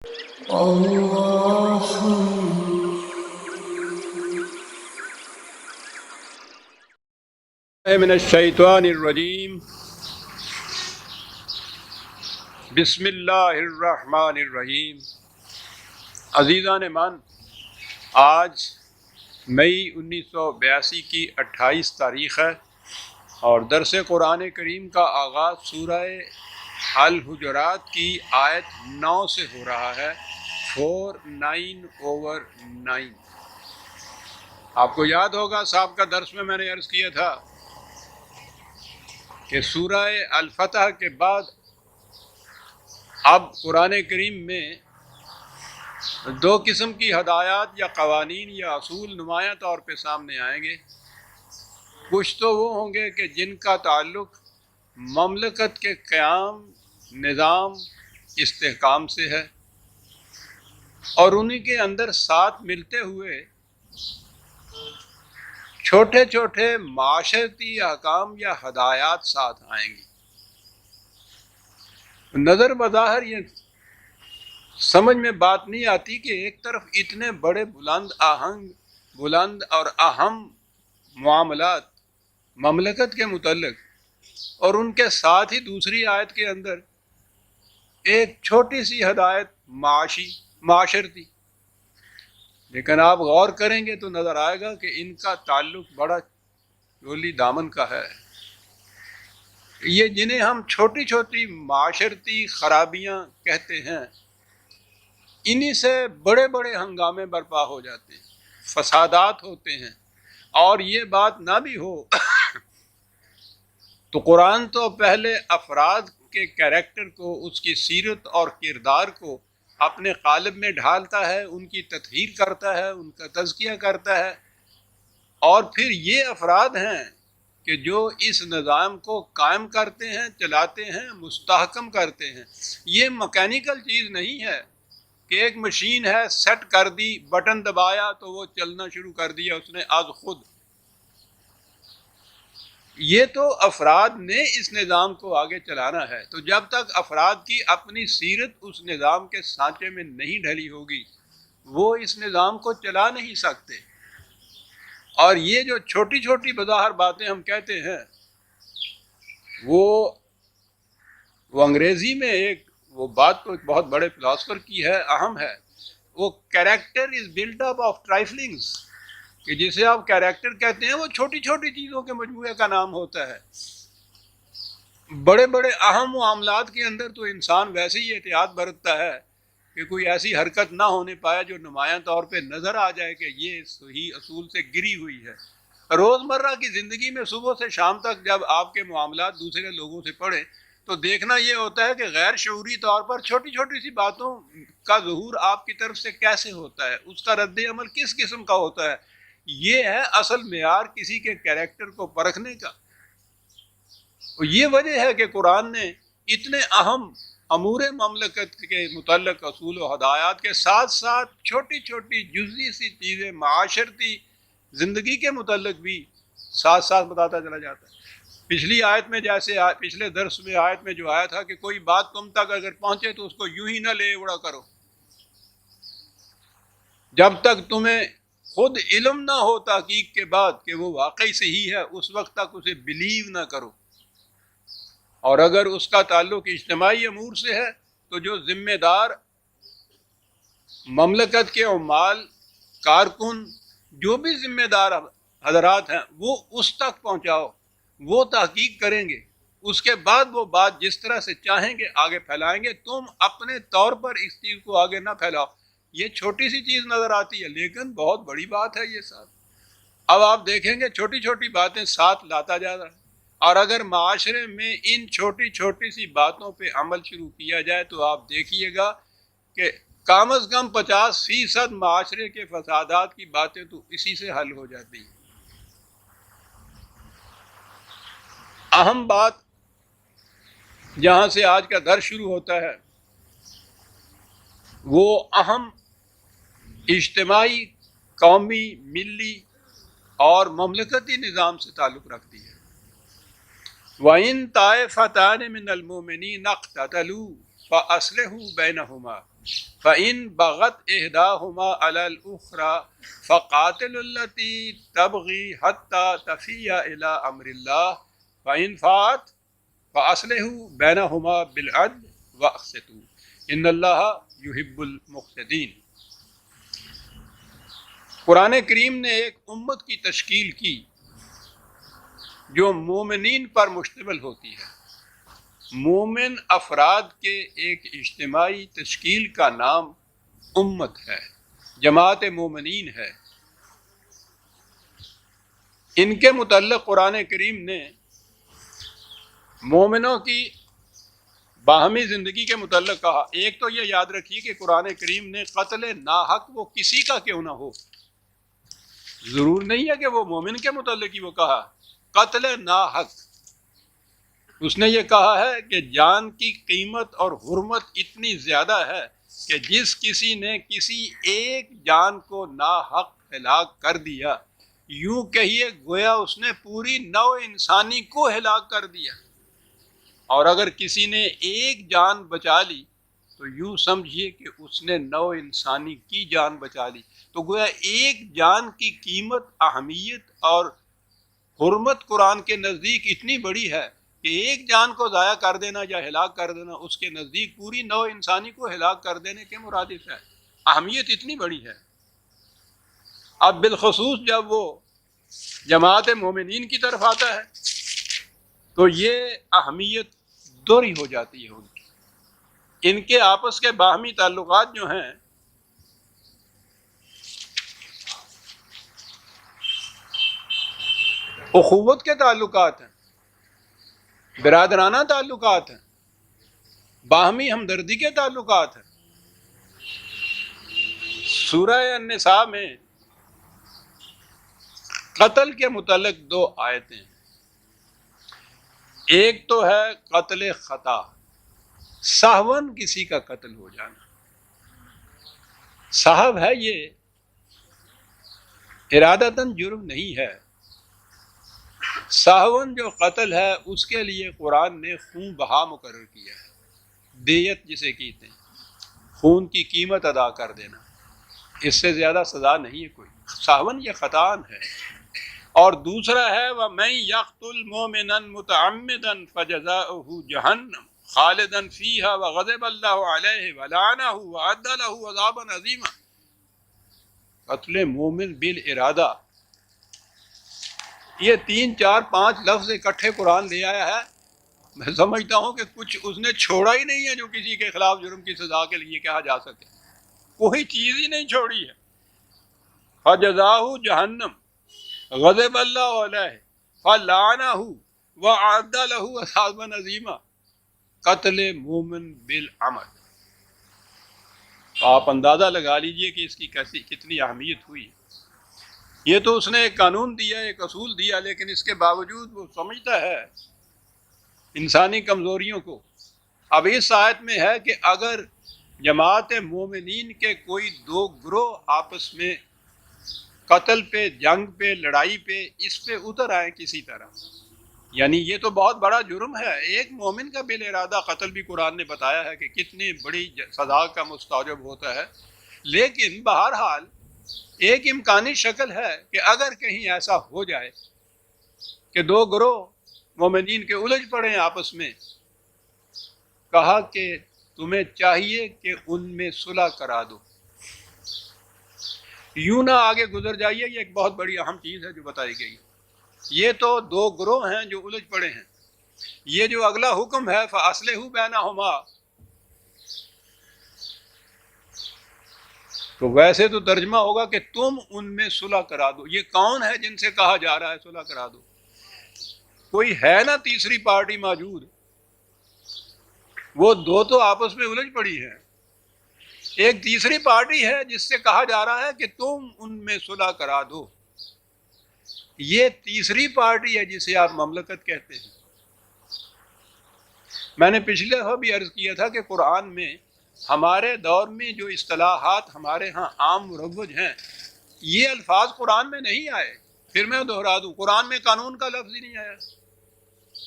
من الشیطان الرجیم بسم اللہ الرحمن الرحیم۔ عزیزان من، آج مئی 1982 کی 28 تاریخ ہے اور درس قرآن کریم کا آغاز سورہ الحجرات کی آیت 9 سے ہو رہا ہے، 49/9۔ آپ کو یاد ہوگا صاحب کا درس میں نے عرض کیا تھا کہ سورہ الفتح کے بعد اب قرآن کریم میں دو قسم کی ہدایات یا قوانین یا اصول نمایاں طور پہ سامنے آئیں گے۔ کچھ تو وہ ہوں گے کہ جن کا تعلق مملکت کے قیام، نظام، استحکام سے ہے، اور انہی کے اندر ساتھ ملتے ہوئے چھوٹے چھوٹے معاشرتی احکام یا ہدایات ساتھ آئیں گی۔ نظر بظاہر یہ سمجھ میں بات نہیں آتی کہ ایک طرف اتنے بڑے بلند اور اہم معاملات مملکت کے متعلق، اور ان کے ساتھ ہی دوسری آیت کے اندر ایک چھوٹی سی ہدایت معاشرتی۔ لیکن آپ غور کریں گے تو نظر آئے گا کہ ان کا تعلق بڑا چولی دامن کا ہے۔ یہ جنہیں ہم چھوٹی چھوٹی معاشرتی خرابیاں کہتے ہیں، انہی سے بڑے بڑے ہنگامے برپا ہو جاتے ہیں، فسادات ہوتے ہیں۔ اور یہ بات نہ بھی ہو تو قرآن تو پہلے افراد کے کیریکٹر کو، اس کی سیرت اور کردار کو اپنے قالب میں ڈھالتا ہے، ان کی تطہیر کرتا ہے، ان کا تزکیہ کرتا ہے، اور پھر یہ افراد ہیں کہ جو اس نظام کو قائم کرتے ہیں، چلاتے ہیں، مستحکم کرتے ہیں۔ یہ مکینیکل چیز نہیں ہے کہ ایک مشین ہے، سیٹ کر دی، بٹن دبایا تو وہ چلنا شروع کر دیا اس نے از خود۔ یہ تو افراد نے اس نظام کو آگے چلانا ہے۔ تو جب تک افراد کی اپنی سیرت اس نظام کے سانچے میں نہیں ڈھلی ہوگی، وہ اس نظام کو چلا نہیں سکتے۔ اور یہ جو چھوٹی چھوٹی بظاہر باتیں ہم کہتے ہیں، وہ انگریزی میں وہ بات تو ایک بہت بڑے فلاسفر کی ہے، اہم ہے، وہ character is built up of triflings, کہ جسے آپ کیریکٹر کہتے ہیں وہ چھوٹی چھوٹی چیزوں کے مجموعے کا نام ہوتا ہے۔ بڑے بڑے اہم معاملات کے اندر تو انسان ویسے ہی احتیاط برتتا ہے کہ کوئی ایسی حرکت نہ ہونے پائے جو نمایاں طور پہ نظر آ جائے کہ یہ صحیح اصول سے گری ہوئی ہے۔ روزمرہ کی زندگی میں صبح سے شام تک جب آپ کے معاملات دوسرے لوگوں سے پڑھیں تو دیکھنا یہ ہوتا ہے کہ غیر شعوری طور پر چھوٹی چھوٹی سی باتوں کا ظہور آپ کی طرف سے کیسے ہوتا ہے، اس کا رد عمل کس قسم کا ہوتا ہے۔ یہ ہے اصل معیار کسی کے کیریکٹر کو پرکھنے کا۔ اور یہ وجہ ہے کہ قرآن نے اتنے اہم امور مملکت کے متعلق اصول و ہدایات کے ساتھ ساتھ چھوٹی چھوٹی جزئی سی چیزیں معاشرتی زندگی کے متعلق بھی ساتھ ساتھ بتاتا چلا جاتا ہے۔ پچھلی آیت میں جیسے پچھلے درس میں آیت میں جو آیا تھا کہ کوئی بات تم تک اگر پہنچے تو اس کو یوں ہی نہ لے اڑا کرو، جب تک تمہیں خود علم نہ ہو تحقیق کے بعد کہ وہ واقعی صحیح ہے، اس وقت تک اسے بلیو نہ کرو۔ اور اگر اس کا تعلق اجتماعی امور سے ہے تو جو ذمہ دار مملکت کے عمال، کارکن، جو بھی ذمہ دار حضرات ہیں، وہ اس تک پہنچاؤ، وہ تحقیق کریں گے، اس کے بعد وہ بات جس طرح سے چاہیں گے آگے پھیلائیں گے۔ تم اپنے طور پر اس چیز کو آگے نہ پھیلاؤ۔ یہ چھوٹی سی چیز نظر آتی ہے لیکن بہت بڑی بات ہے یہ ساتھ۔ اب آپ دیکھیں گے چھوٹی چھوٹی باتیں ساتھ لاتا جا رہا ہے، اور اگر معاشرے میں ان چھوٹی چھوٹی سی باتوں پہ عمل شروع کیا جائے تو آپ دیکھیے گا کہ کم از کم 50% معاشرے کے فسادات کی باتیں تو اسی سے حل ہو جاتی ہیں۔ اہم بات جہاں سے آج کا درس شروع ہوتا ہے وہ اہم اجتماعی، قومی، ملی اور مملکتی نظام سے تعلق رکھتی ہے۔ وَإِن طَائِفَتَانِ مِنَ الْمُؤْمِنِينَ اقْتَتَلُوا فَأَصْلِحُوا بَيْنَهُمَا فَإِن بَغَتْ إِحْدَاهُمَا عَلَى الْأُخْرَى فَقَاتِلُوا الَّتِي تَبْغِي حَتَّى تَفِيَّ إِلَى أَمْرِ اللَّهِ فَإِن فَاءَتْ فَأَصْلِحُوا بَيْنَهُمَا بِالْعَدْلِ وَأَقْسِطُوا إِنَّ اللَّهَ يُحِبُّ الْمُقْسِطِينَ۔ قرآن کریم نے ایک امت کی تشکیل کی جو مومنین پر مشتمل ہوتی ہے۔ مومن افراد کے ایک اجتماعی تشکیل کا نام امت ہے، جماعت مومنین ہے۔ ان کے متعلق قرآن کریم نے مومنوں کی باہمی زندگی کے متعلق کہا۔ ایک تو یہ یاد رکھیے کہ قرآن کریم نے قتل ناحق وہ کسی کا کیوں نہ ہو، ضرور نہیں ہے کہ وہ مومن کے متعلق ہی وہ کہا، قتل ناحق۔ اس نے یہ کہا ہے کہ جان کی قیمت اور حرمت اتنی زیادہ ہے کہ جس کسی نے کسی ایک جان کو ناحق ہلاک کر دیا، یوں کہیے گویا اس نے پوری نوع انسانی کو ہلاک کر دیا۔ اور اگر کسی نے ایک جان بچا لی تو یوں سمجھیے کہ اس نے نوع انسانی کی جان بچا لی۔ تو گویا ایک جان کی قیمت، اہمیت اور حرمت قرآن کے نزدیک اتنی بڑی ہے کہ ایک جان کو ضائع کر دینا یا ہلاک کر دینا اس کے نزدیک پوری نوع انسانی کو ہلاک کر دینے کے مرادف ہے۔ اہمیت اتنی بڑی ہے۔ اب بالخصوص جب وہ جماعت مومنین کی طرف آتا ہے تو یہ اہمیت دوہری ہو جاتی ہے ان کی۔ ان کے آپس کے باہمی تعلقات جو ہیں اخوت کے تعلقات ہیں، برادرانہ تعلقات ہیں، باہمی ہمدردی کے تعلقات ہیں۔ سورہ النساء میں قتل کے متعلق 2 آیتیں ہیں۔ ایک تو ہے قتل خطا، سہون کسی کا قتل ہو جانا۔ صاحب ہے یہ ارادتاً جرم نہیں ہے۔ سہون جو قتل ہے اس کے لیے قرآن نے خون بہا مقرر کیا ہے، دیت جسے کہتے ہیں، خون کی قیمت ادا کر دینا۔ اس سے زیادہ سزا نہیں ہے کوئی۔ سہون یہ خطان ہے۔ اور دوسرا ہے وَمَن يَقْتُلْ مُؤْمِنًا مُتَعَمِّدًا فَجَزَاؤُهُ جَهَنَّمُ خَالِدًا فِيهَا وَغَضِبَ اللَّهُ عَلَيْهِ وَلَعَنَهُ وَأَعَدَّ لَهُ عَذَابًا عَظِيمًا۔ قتل مومن بالارادہ، یہ 3 4 5 لفظ اکٹھے قرآن لے آیا ہے۔ میں سمجھتا ہوں کہ کچھ اس نے چھوڑا ہی نہیں ہے جو کسی کے خلاف جرم کی سزا کے لیے کہا جا سکے، کوئی چیز ہی نہیں چھوڑی ہے۔ فَجَزَاؤُهُ جَهَنَّمُ غضب اللہ علیہ فلعنہ وَأَعَدَّ لَهُ عَذَابًا عَظِيمًا۔ قتل مومن بالعمد، آپ اندازہ لگا لیجئے کہ اس کی کتنی اہمیت ہوئی۔ یہ تو اس نے ایک قانون دیا، ایک اصول دیا، لیکن اس کے باوجود وہ سمجھتا ہے انسانی کمزوریوں کو۔ اب اس آیت میں ہے کہ اگر جماعت مومنین کے کوئی 2 گروہ آپس میں قتل پہ، جنگ پہ، لڑائی پہ، اس پہ اتر آئے کسی طرح، یعنی یہ تو بہت بڑا جرم ہے۔ ایک مومن کا بالارادہ قتل بھی قرآن نے بتایا ہے کہ کتنی بڑی سزا کا مستوجب ہوتا ہے، لیکن بہرحال ایک امکانی شکل ہے کہ اگر کہیں ایسا ہو جائے کہ 2 گروہ مومنین کے الجھ پڑیں آپس میں، کہا کہ تمہیں چاہیے کہ ان میں صلح کرا دو، یوں نہ آگے گزر جائیے۔ یہ ایک بہت بڑی اہم چیز ہے جو بتائی گئی۔ یہ تو 2 گروہ ہیں جو الجھ پڑے ہیں۔ یہ جو اگلا حکم ہے فَأَصْلِحُوا بَيْنَهُمَا، تو ویسے تو ترجمہ ہوگا کہ تم ان میں صلح کرا دو۔ یہ کون ہے جن سے کہا جا رہا ہے صلح کرا دو؟ کوئی ہے نا تیسری پارٹی موجود؟ وہ 2 تو آپس میں الجھ پڑی ہیں، ایک تیسری پارٹی ہے جس سے کہا جا رہا ہے کہ تم ان میں صلح کرا دو۔ یہ تیسری پارٹی ہے جسے آپ مملکت کہتے ہیں۔ میں نے پچھلے دفعہ بھی عرض کیا تھا کہ قرآن میں ہمارے دور میں جو اصطلاحات ہمارے ہاں عام مروج ہیں، یہ الفاظ قرآن میں نہیں آئے۔ پھر میں دہرا دوں، قرآن میں قانون کا لفظ ہی نہیں آیا،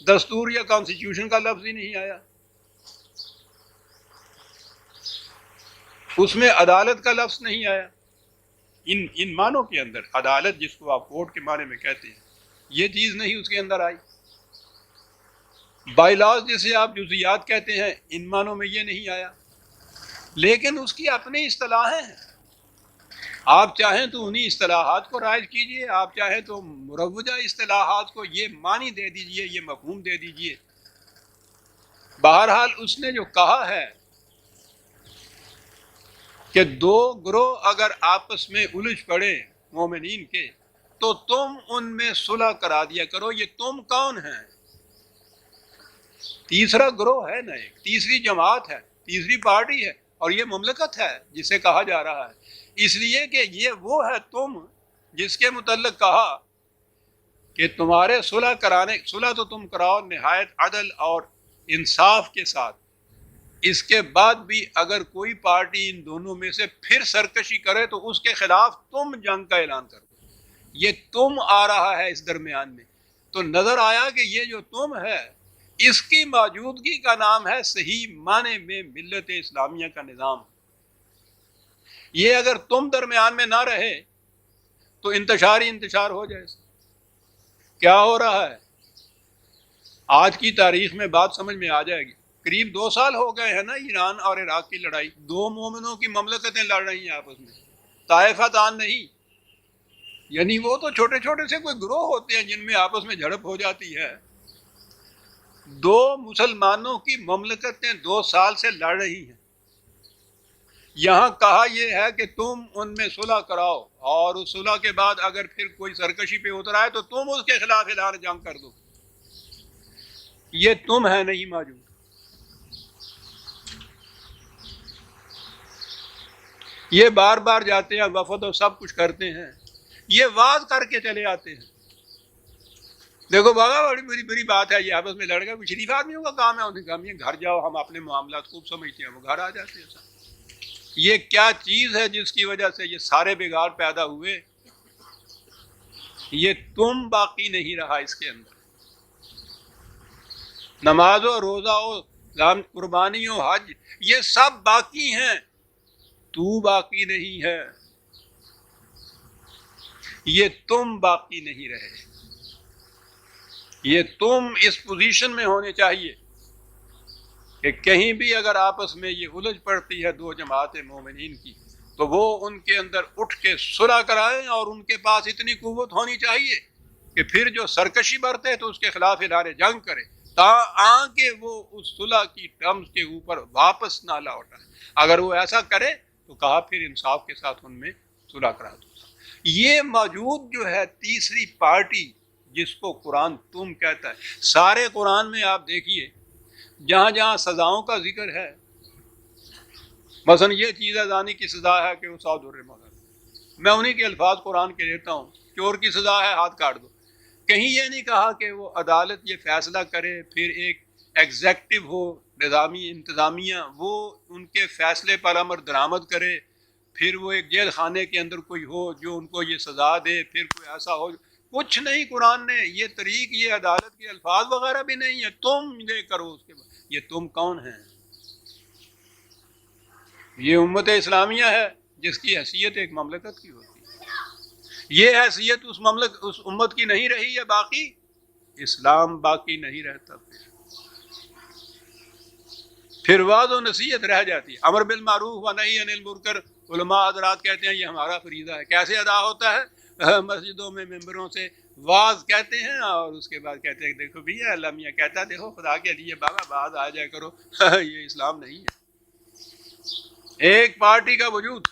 دستور یا کانسٹیٹیوشن کا لفظ ہی نہیں آیا۔ اس میں عدالت کا لفظ نہیں آیا. ان معنوں کے اندر عدالت جس کو آپ کورٹ کے معنی میں کہتے ہیں یہ چیز نہیں اس کے اندر آئی. بائی لاز جسے آپ جزیات کہتے ہیں ان معنوں میں یہ نہیں آیا. لیکن اس کی اپنی اصطلاحیں ہیں. آپ چاہیں تو انہی اصطلاحات کو رائج کیجئے, آپ چاہیں تو مروجہ اصطلاحات کو یہ معنی دے دیجئے, یہ مفہوم دے دیجئے. بہرحال اس نے جو کہا ہے کہ دو گروہ اگر آپس میں الجھ پڑے مومنین کے تو تم ان میں صلح کرا دیا کرو. یہ تم کون ہیں؟ تیسرا گروہ ہے نا, ایک تیسری جماعت ہے, تیسری پارٹی ہے, اور یہ مملکت ہے جسے کہا جا رہا ہے. اس لیے کہ یہ وہ ہے تم جس کے متعلق کہا کہ تمہارے صلح تو تم کراؤ نہایت عدل اور انصاف کے ساتھ. اس کے بعد بھی اگر کوئی پارٹی ان دونوں میں سے پھر سرکشی کرے تو اس کے خلاف تم جنگ کا اعلان کر دو. یہ تم آ رہا ہے اس درمیان میں, تو نظر آیا کہ یہ جو تم ہے اس کی موجودگی کا نام ہے صحیح معنی میں ملت اسلامیہ کا نظام. یہ اگر تم درمیان میں نہ رہے تو انتشار ہی انتشار ہو جائے. کیا ہو رہا ہے آج کی تاریخ میں بات سمجھ میں آ جائے گی. قریب 2 سال ہو گئے ہیں نا ایران اور عراق کی لڑائی. 2 مومنوں کی مملکتیں لڑ رہی ہیں آپس میں, طائفہ تان نہیں. یعنی وہ تو چھوٹے چھوٹے سے کوئی گروہ ہوتے ہیں جن میں آپس میں جھڑپ ہو جاتی ہے. 2 مسلمانوں کی مملکتیں 2 سال سے لڑ رہی ہیں. یہاں کہا یہ ہے کہ تم ان میں صلح کراؤ, اور اس صلح کے بعد اگر پھر کوئی سرکشی پہ اتر آئے تو تم اس کے خلاف اعلان جنگ کر دو. یہ تم ہے نہیں موجود. یہ بار بار جاتے ہیں وفد اور سب کچھ کرتے ہیں, یہ واز کر کے چلے آتے ہیں. دیکھو بابا بڑی بری بات ہے, یہ آپس میں لڑ گئے. کوئی شریف آدمیوں کا کام ہے, انہیں کام یہ گھر جاؤ, ہم اپنے معاملات خوب سمجھتے ہیں, وہ گھر آ جاتے ہیں. یہ کیا چیز ہے جس کی وجہ سے یہ سارے بگاڑ پیدا ہوئے؟ یہ تم باقی نہیں رہا اس کے اندر. نماز و روزہ و قربانی و حج یہ سب باقی ہیں, تو باقی نہیں ہے. یہ تم باقی نہیں رہے. یہ تم اس پوزیشن میں ہونے چاہیے کہ کہیں بھی اگر آپس میں یہ الجھ پڑتی ہے 2 جماعت مومنین کی تو وہ ان کے اندر اٹھ کے صلح کرائیں, اور ان کے پاس اتنی قوت ہونی چاہیے کہ پھر جو سرکشی برتے تو اس کے خلاف اعلان جنگ کرے, تاکہ وہ اس صلح کی ٹرمز کے اوپر واپس نہ لوٹائے. اگر وہ ایسا کرے تو کہا پھر انصاف کے ساتھ ان میں صلح کرا دو. یہ موجود جو ہے تیسری پارٹی جس کو قرآن تم کہتا ہے, سارے قرآن میں آپ دیکھیے جہاں جہاں سزاؤں کا ذکر ہے, مثلا یہ چیز زانی کی سزا ہے کہ وہ 100 درہم مگر, میں انہی کے الفاظ قرآن کے لیتا ہوں. چور کی سزا ہے ہاتھ کاٹ دو. کہیں یہ نہیں کہا کہ وہ عدالت یہ فیصلہ کرے, پھر ایک ایگزیکٹو ہو نظامی انتظامیہ وہ ان کے فیصلے پر عمل درآمد کرے, پھر وہ ایک جیل خانے کے اندر کوئی ہو جو ان کو یہ سزا دے, پھر کوئی ایسا ہو. کچھ نہیں قرآن نے یہ طریق, یہ عدالت کے الفاظ وغیرہ بھی نہیں ہے. تم یہ کرو. اس کے بعد یہ تم کون ہیں؟ یہ امت اسلامیہ ہے جس کی حیثیت ایک مملکت کی ہوتی ہے. یہ حیثیت اس امت کی نہیں رہی ہے, باقی اسلام باقی نہیں رہتا. پھر واضح و نصیحت رہ جاتی ہے. امر بالمعروف و نہی عن المنکر, علماء حضرات کہتے ہیں یہ ہمارا فریضہ ہے. کیسے ادا ہوتا ہے؟ مسجدوں میں ممبروں سے واز کہتے ہیں, اور اس کے بعد کہتے ہیں دیکھو بھیا اللہ میاں کہتا, دیکھو خدا کے لیے بابا باز آ جائے کرو. یہ اسلام نہیں ہے. ایک پارٹی کا وجود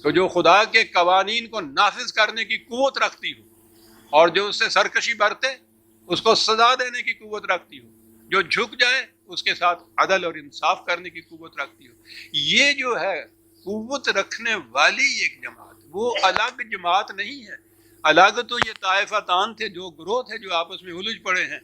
تو جو خدا کے قوانین کو نافذ کرنے کی قوت رکھتی ہو, اور جو اس سے سرکشی برتے اس کو سزا دینے کی قوت رکھتی ہو, جو جھک جائے اس کے ساتھ عدل اور انصاف کرنے کی قوت رکھتی ہو. یہ جو ہے قوت رکھنے والی ایک جماعت, وہ الگ جماعت نہیں ہے. الگ تو یہ طائفہ تان تھے, جو گروہ تھے جو آپس میں الجھ پڑے ہیں.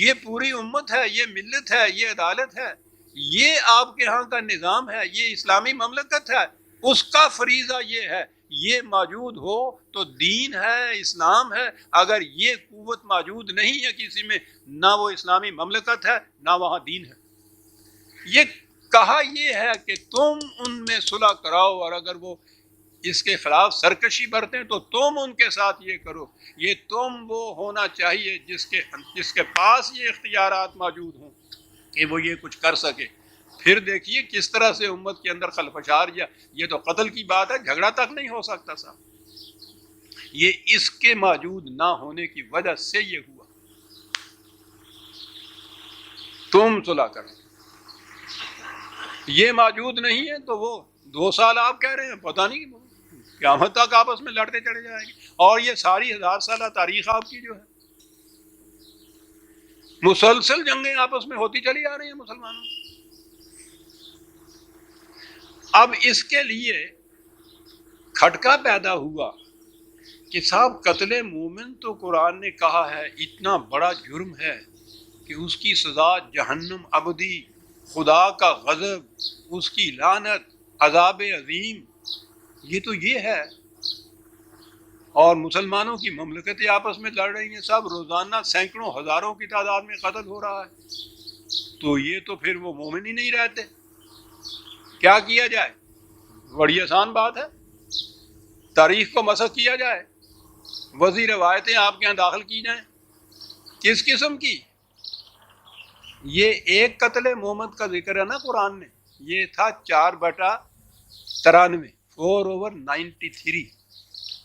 یہ پوری امت ہے, یہ ملت ہے, یہ عدالت ہے, یہ آپ کے ہاں کا نظام ہے, یہ اسلامی مملکت ہے. اس کا فریضہ یہ ہے, یہ موجود ہو تو دین ہے, اسلام ہے. اگر یہ قوت موجود نہیں ہے کسی میں, نہ وہ اسلامی مملکت ہے نہ وہاں دین ہے. یہ کہا یہ ہے کہ تم ان میں صلح کراؤ، اور اگر وہ اس کے خلاف سرکشی برتیں تو تم ان کے ساتھ یہ کرو. یہ تم وہ ہونا چاہیے جس کے پاس یہ اختیارات موجود ہوں کہ وہ یہ کچھ کر سکے. پھر دیکھیے کس طرح سے امت کے اندر خلفشار، یہ تو قتل کی بات ہے، جھگڑا تک نہیں ہو سکتا صاحب. یہ اس کے موجود نہ ہونے کی وجہ سے یہ ہوا. تم صلح کرو، یہ موجود نہیں ہے تو وہ 2 سال آپ کہہ رہے ہیں، پتہ نہیں قیامت تک آپس میں لڑتے چلے جائیں گے. اور یہ ساری 1000 سالہ تاریخ آپ کی جو ہے مسلسل جنگیں آپس میں ہوتی چلی آ رہی ہیں مسلمانوں. اب اس کے لیے کھٹکا پیدا ہوا کہ صاحب قتل مومن تو قرآن نے کہا ہے اتنا بڑا جرم ہے کہ اس کی سزا جہنم ابدی، خدا کا غضب، اس کی لعنت، عذاب عظیم. یہ تو یہ ہے. اور مسلمانوں کی مملکتیں آپس میں لڑ رہی ہیں صاحب، روزانہ سینکڑوں ہزاروں کی تعداد میں قتل ہو رہا ہے. تو یہ تو پھر وہ مومن ہی نہیں رہتے. کیا کیا جائے؟ بڑی آسان بات ہے، تاریخ کو مسخ کیا جائے، وضعی روایتیں آپ کے یہاں داخل کی جائیں. کس قسم کی؟ یہ ایک قتل محمد کا ذکر ہے نا قرآن نے، یہ تھا 4/93، 4/93.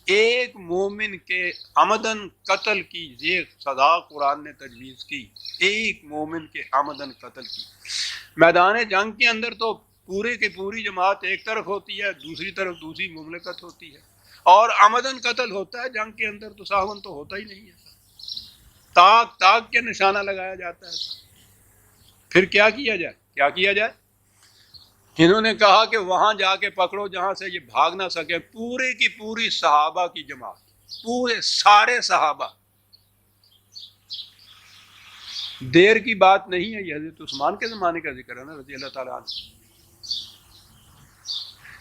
ایک مومن کے عمدن قتل کی یہ سزا قرآن نے تجویز کی. ایک مومن کے عمدن قتل کی. میدان جنگ کے اندر تو پورے کی پوری جماعت ایک طرف ہوتی ہے، دوسری طرف دوسری مملکت ہوتی ہے، اور عمدن قتل ہوتا ہے جنگ کے اندر تو ساون تو ہوتا ہی نہیں ہے. تاک تاک کے نشانہ لگایا جاتا ہے. پھر کیا کیا جائے؟ کیا کیا جائے؟ انہوں نے کہا کہ وہاں جا کے پکڑو جہاں سے یہ بھاگ نہ سکے. پورے کی پوری صحابہ کی جماعت، پورے سارے صحابہ. دیر کی بات نہیں ہے، یہ حضرت عثمان کے زمانے کا ذکر ہے نا رضی اللہ تعالیٰ عنہ.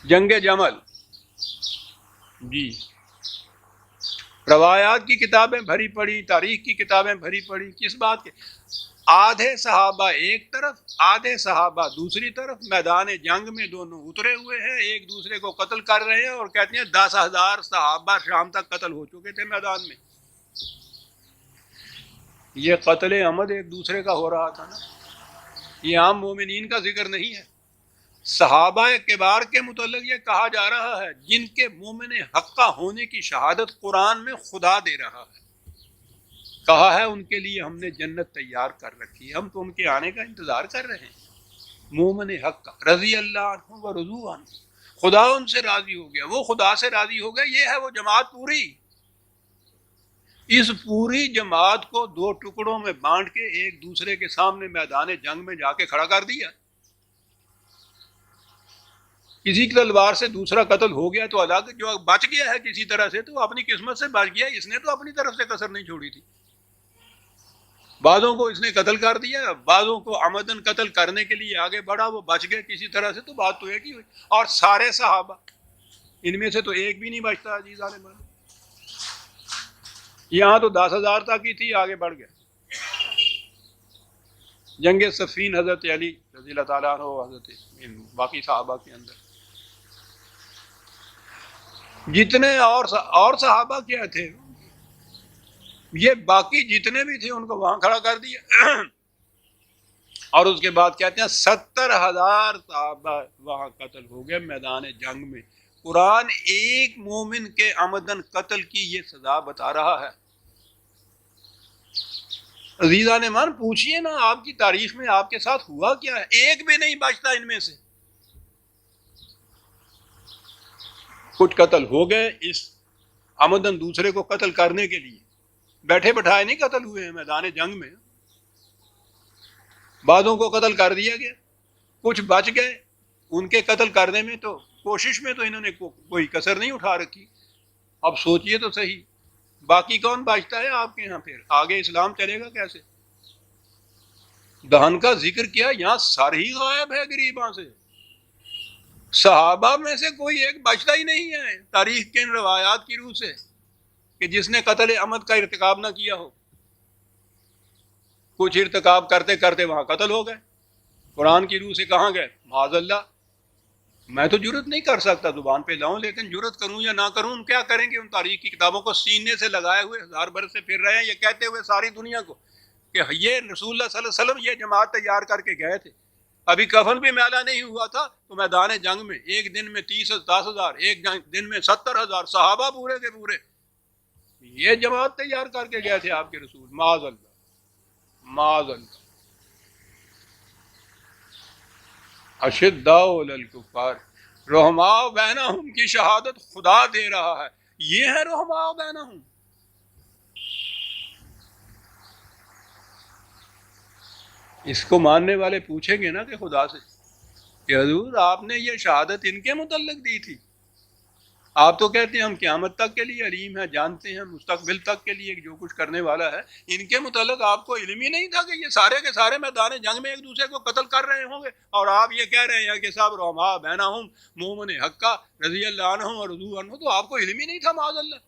جنگ جمل، جی روایات کی کتابیں بھری پڑی، تاریخ کی کتابیں بھری پڑی. کس بات کے؟ آدھے صحابہ ایک طرف، آدھے صحابہ دوسری طرف، میدان جنگ میں دونوں اترے ہوئے ہیں، ایک دوسرے کو قتل کر رہے ہیں، اور کہتے ہیں 10,000 صحابہ شام تک قتل ہو چکے تھے میدان میں. یہ قتل عمد ایک دوسرے کا ہو رہا تھا نا. یہ عام مومنین کا ذکر نہیں ہے. صحابہ کبار کے متعلق یہ کہا جا رہا ہے جن کے مومن حقہ ہونے کی شہادت قرآن میں خدا دے رہا ہے. کہا ہے ان کے لیے ہم نے جنت تیار کر رکھی ہے، ہم تو ان کے آنے کا انتظار کر رہے ہیں. مومن حق رضی اللہ عنہ و رضوا عنہ، خدا ان سے راضی ہو گیا، وہ خدا سے راضی ہو گیا. یہ ہے وہ جماعت پوری. اس پوری جماعت کو 2 ٹکڑوں میں بانٹ کے ایک دوسرے کے سامنے میدان جنگ میں جا کے کھڑا کر دیا. کسی کی تلوار سے دوسرا قتل ہو گیا تو الگ، جو بچ گیا ہے کسی طرح سے تو اپنی قسمت سے بچ گیا. اس نے تو اپنی طرف سے کسر نہیں چھوڑی تھی. بعضوں کو اس نے قتل کر دیا، بعضوں کو عمدن قتل کرنے کے لیے آگے بڑھا، وہ بچ گئے کسی طرح سے. تو بات تو ایک ہی ہوئی. اور سارے صحابہ، ان میں سے تو ایک بھی نہیں بچتا. عزیز عالم، یہاں تو 10,000 تک ہی تھی، آگے بڑھ گئے. جنگ صفین حضرت علی رضی اللہ تعالیٰ عنہ، حضرت باقی صحابہ کے اندر جتنے اور صحابہ کیا تھے، یہ باقی جتنے بھی تھے ان کو وہاں کھڑا کر دیا. اور اس کے بعد کہتے ہیں 70,000 صحابہ وہاں قتل ہو گئے میدان جنگ میں. قرآن ایک مومن کے عمدن قتل کی یہ سزا بتا رہا ہے. عزیزان ایمان، پوچھئے نا آپ کی تاریخ میں آپ کے ساتھ ہوا کیا ہے؟ ایک بھی نہیں بچتا ان میں سے. کچھ قتل ہو گئے اس عمدن دوسرے کو قتل کرنے کے لیے، بیٹھے بٹھائے نہیں قتل ہوئے ہیں میدان جنگ میں. بعضوں کو قتل کر دیا گیا، کچھ بچ گئے. ان کے قتل کرنے میں تو کوشش میں تو انہوں نے کوئی کسر نہیں اٹھا رکھی. اب سوچئے تو صحیح، باقی کون بچتا ہے آپ کے یہاں؟ پھر آگے اسلام چلے گا کیسے؟ دہن کا ذکر کیا، یہاں سر ہی غائب ہے غریباں سے. صحابہ میں سے کوئی ایک بچتا ہی نہیں ہے تاریخ کے ان روایات کی روح سے کہ جس نے قتل عمد کا ارتکاب نہ کیا ہو. کچھ ارتکاب کرتے کرتے وہاں قتل ہو گئے. قرآن کی روح سے کہاں گئے؟ معاذ اللہ، میں تو جرت نہیں کر سکتا زبان پہ لاؤں، لیکن جرت کروں یا نہ کروں، کیا کریں گے؟ ان تاریخ کی کتابوں کو سینے سے لگائے ہوئے 1000 برس سے پھر رہے ہیں، یہ کہتے ہوئے ساری دنیا کو کہ یہ رسول اللہ صلی اللہ علیہ وسلم یہ جماعت تیار کر کے گئے تھے، ابھی کفن بھی میلا نہیں ہوا تھا تو میدان جنگ میں ایک دن میں 10,000 ایک دن میں 70,000 صحابہ پورے کے پورے یہ جماعت تیار کر کے گئے تھے آپ کے رسول، معاذ اللہ معاذ اللہ۔ اشداء علی الکفار رحماء بینہم کی شہادت خدا دے رہا ہے، یہ ہے رحماء بینہم۔ اس کو ماننے والے پوچھیں گے نا کہ خدا سے کہ حضور آپ نے یہ شہادت ان کے متعلق دی تھی، آپ تو کہتے ہیں ہم قیامت تک کے لیے علیم ہیں، جانتے ہیں مستقبل تک کے لیے جو کچھ کرنے والا ہے، ان کے متعلق آپ کو علم ہی نہیں تھا کہ یہ سارے کے سارے میدان جنگ میں ایک دوسرے کو قتل کر رہے ہوں گے، اور آپ یہ کہہ رہے ہیں کہ صاحب رحماء بینہم مومن حقہ رضی اللہ عنہم اور رضو عنہ، تو آپ کو علم ہی نہیں تھا معاذ اللہ،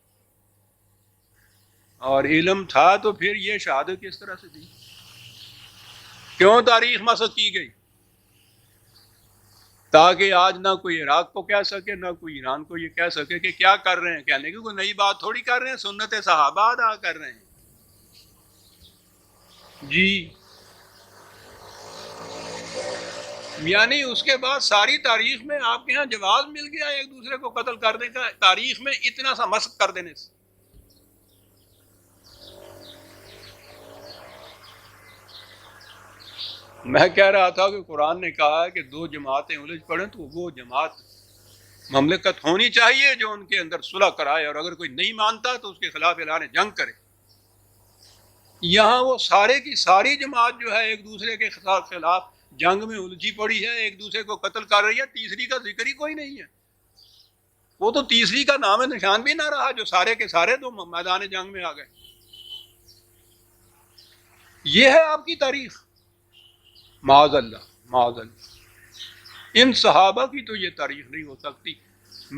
اور علم تھا تو پھر یہ شہادت کس طرح سے دی؟ کیوں تاریخ مسخ کی گئی؟ تاکہ آج نہ کوئی عراق کو کہہ سکے نہ کوئی ایران کو یہ کہہ سکے کہ کیا کر رہے ہیں، کہنے کی کوئی نئی بات تھوڑی کر رہے ہیں، سنت صحابہ ادا کر رہے ہیں جی۔ یعنی اس کے بعد ساری تاریخ میں آپ کے ہاں جواز مل گیا ایک دوسرے کو قتل کرنے کا، تاریخ میں اتنا سا مسخ کر دینے سے۔ میں کہہ رہا تھا کہ قرآن نے کہا ہے کہ دو جماعتیں الجھ پڑیں تو وہ جماعت مملکت ہونی چاہیے جو ان کے اندر صلح کرائے، اور اگر کوئی نہیں مانتا تو اس کے خلاف اعلان جنگ کرے۔ یہاں وہ سارے کی ساری جماعت جو ہے ایک دوسرے کے خلاف جنگ میں الجھی پڑی ہے، ایک دوسرے کو قتل کر رہی ہے، تیسری کا ذکر ہی کوئی نہیں ہے، وہ تو تیسری کا نام نشان بھی نہ رہا، جو سارے کے سارے تو میدان جنگ میں آ گئے۔ یہ ہے آپ کی تاریخ، معاذ اللہ معاذ اللہ۔ ان صحابہ کی تو یہ تاریخ نہیں ہو سکتی۔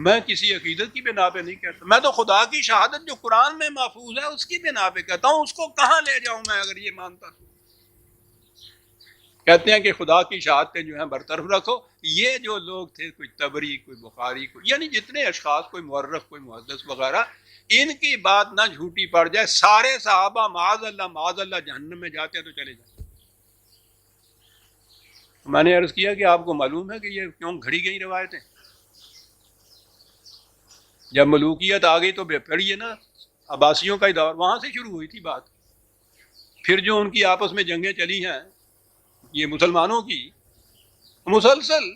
میں کسی عقیدت کی بنا پہ نہیں کہتا، میں تو خدا کی شہادت جو قرآن میں محفوظ ہے اس کی بنا پہ کہتا ہوں، اس کو کہاں لے جاؤں میں اگر یہ مانتا ہوں؟ کہتے ہیں کہ خدا کی شہادتیں جو ہیں برطرف رکھو۔ یہ جو لوگ تھے، کوئی تبری کوئی بخاری کوئی، یعنی جتنے اشخاص، کوئی مورخ کوئی محدث وغیرہ، ان کی بات نہ جھوٹی پڑ جائے، سارے صحابہ معاذ اللہ جہنم میں جاتے ہیں تو چلے جائیں۔ میں نے عرض کیا کہ آپ کو معلوم ہے کہ یہ کیوں گھڑی گئی روایتیں؟ جب ملوکیت آ گئی تو پڑھیے نا، عباسیوں کا ہی دور، وہاں سے شروع ہوئی تھی بات، پھر جو ان کی آپس میں جنگیں چلی ہیں یہ مسلمانوں کی، مسلسل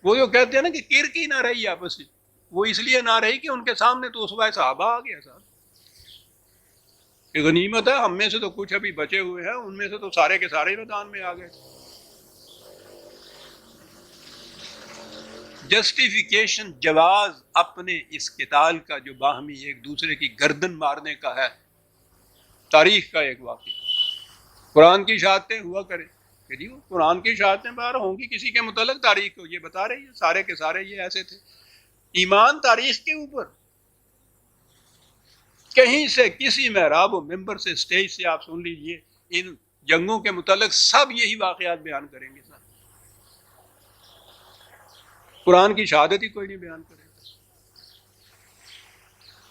وہ جو کہتے ہیں نا کہ کرکی نہ رہی آپس میں، وہ اس لیے نہ رہی کہ ان کے سامنے تو اسوہ صحابہ آ گیا صاحب کہ غنیمت ہے، ہم میں سے تو کچھ ابھی بچے ہوئے ہیں، ان میں سے تو سارے کے سارے میدان میں آ گئے۔ جسٹیفیکیشن، جواز اپنے اس قتال کا جو باہمی ایک دوسرے کی گردن مارنے کا ہے، تاریخ کا ایک واقعہ۔ قرآن کی شہادتیں ہوا کرے کہ جی وہ قرآن کی شہادتیں باہر ہوں گی کسی کے متعلق، تاریخ کو یہ بتا رہی ہے سارے کے سارے یہ ایسے تھے۔ ایمان تاریخ کے اوپر کہیں سے کسی محراب و ممبر سے اسٹیج سے آپ سن لیجئے، ان جنگوں کے متعلق سب یہی واقعات بیان کریں گے، سر قرآن کی شہادت ہی کوئی نہیں بیان کرے گا۔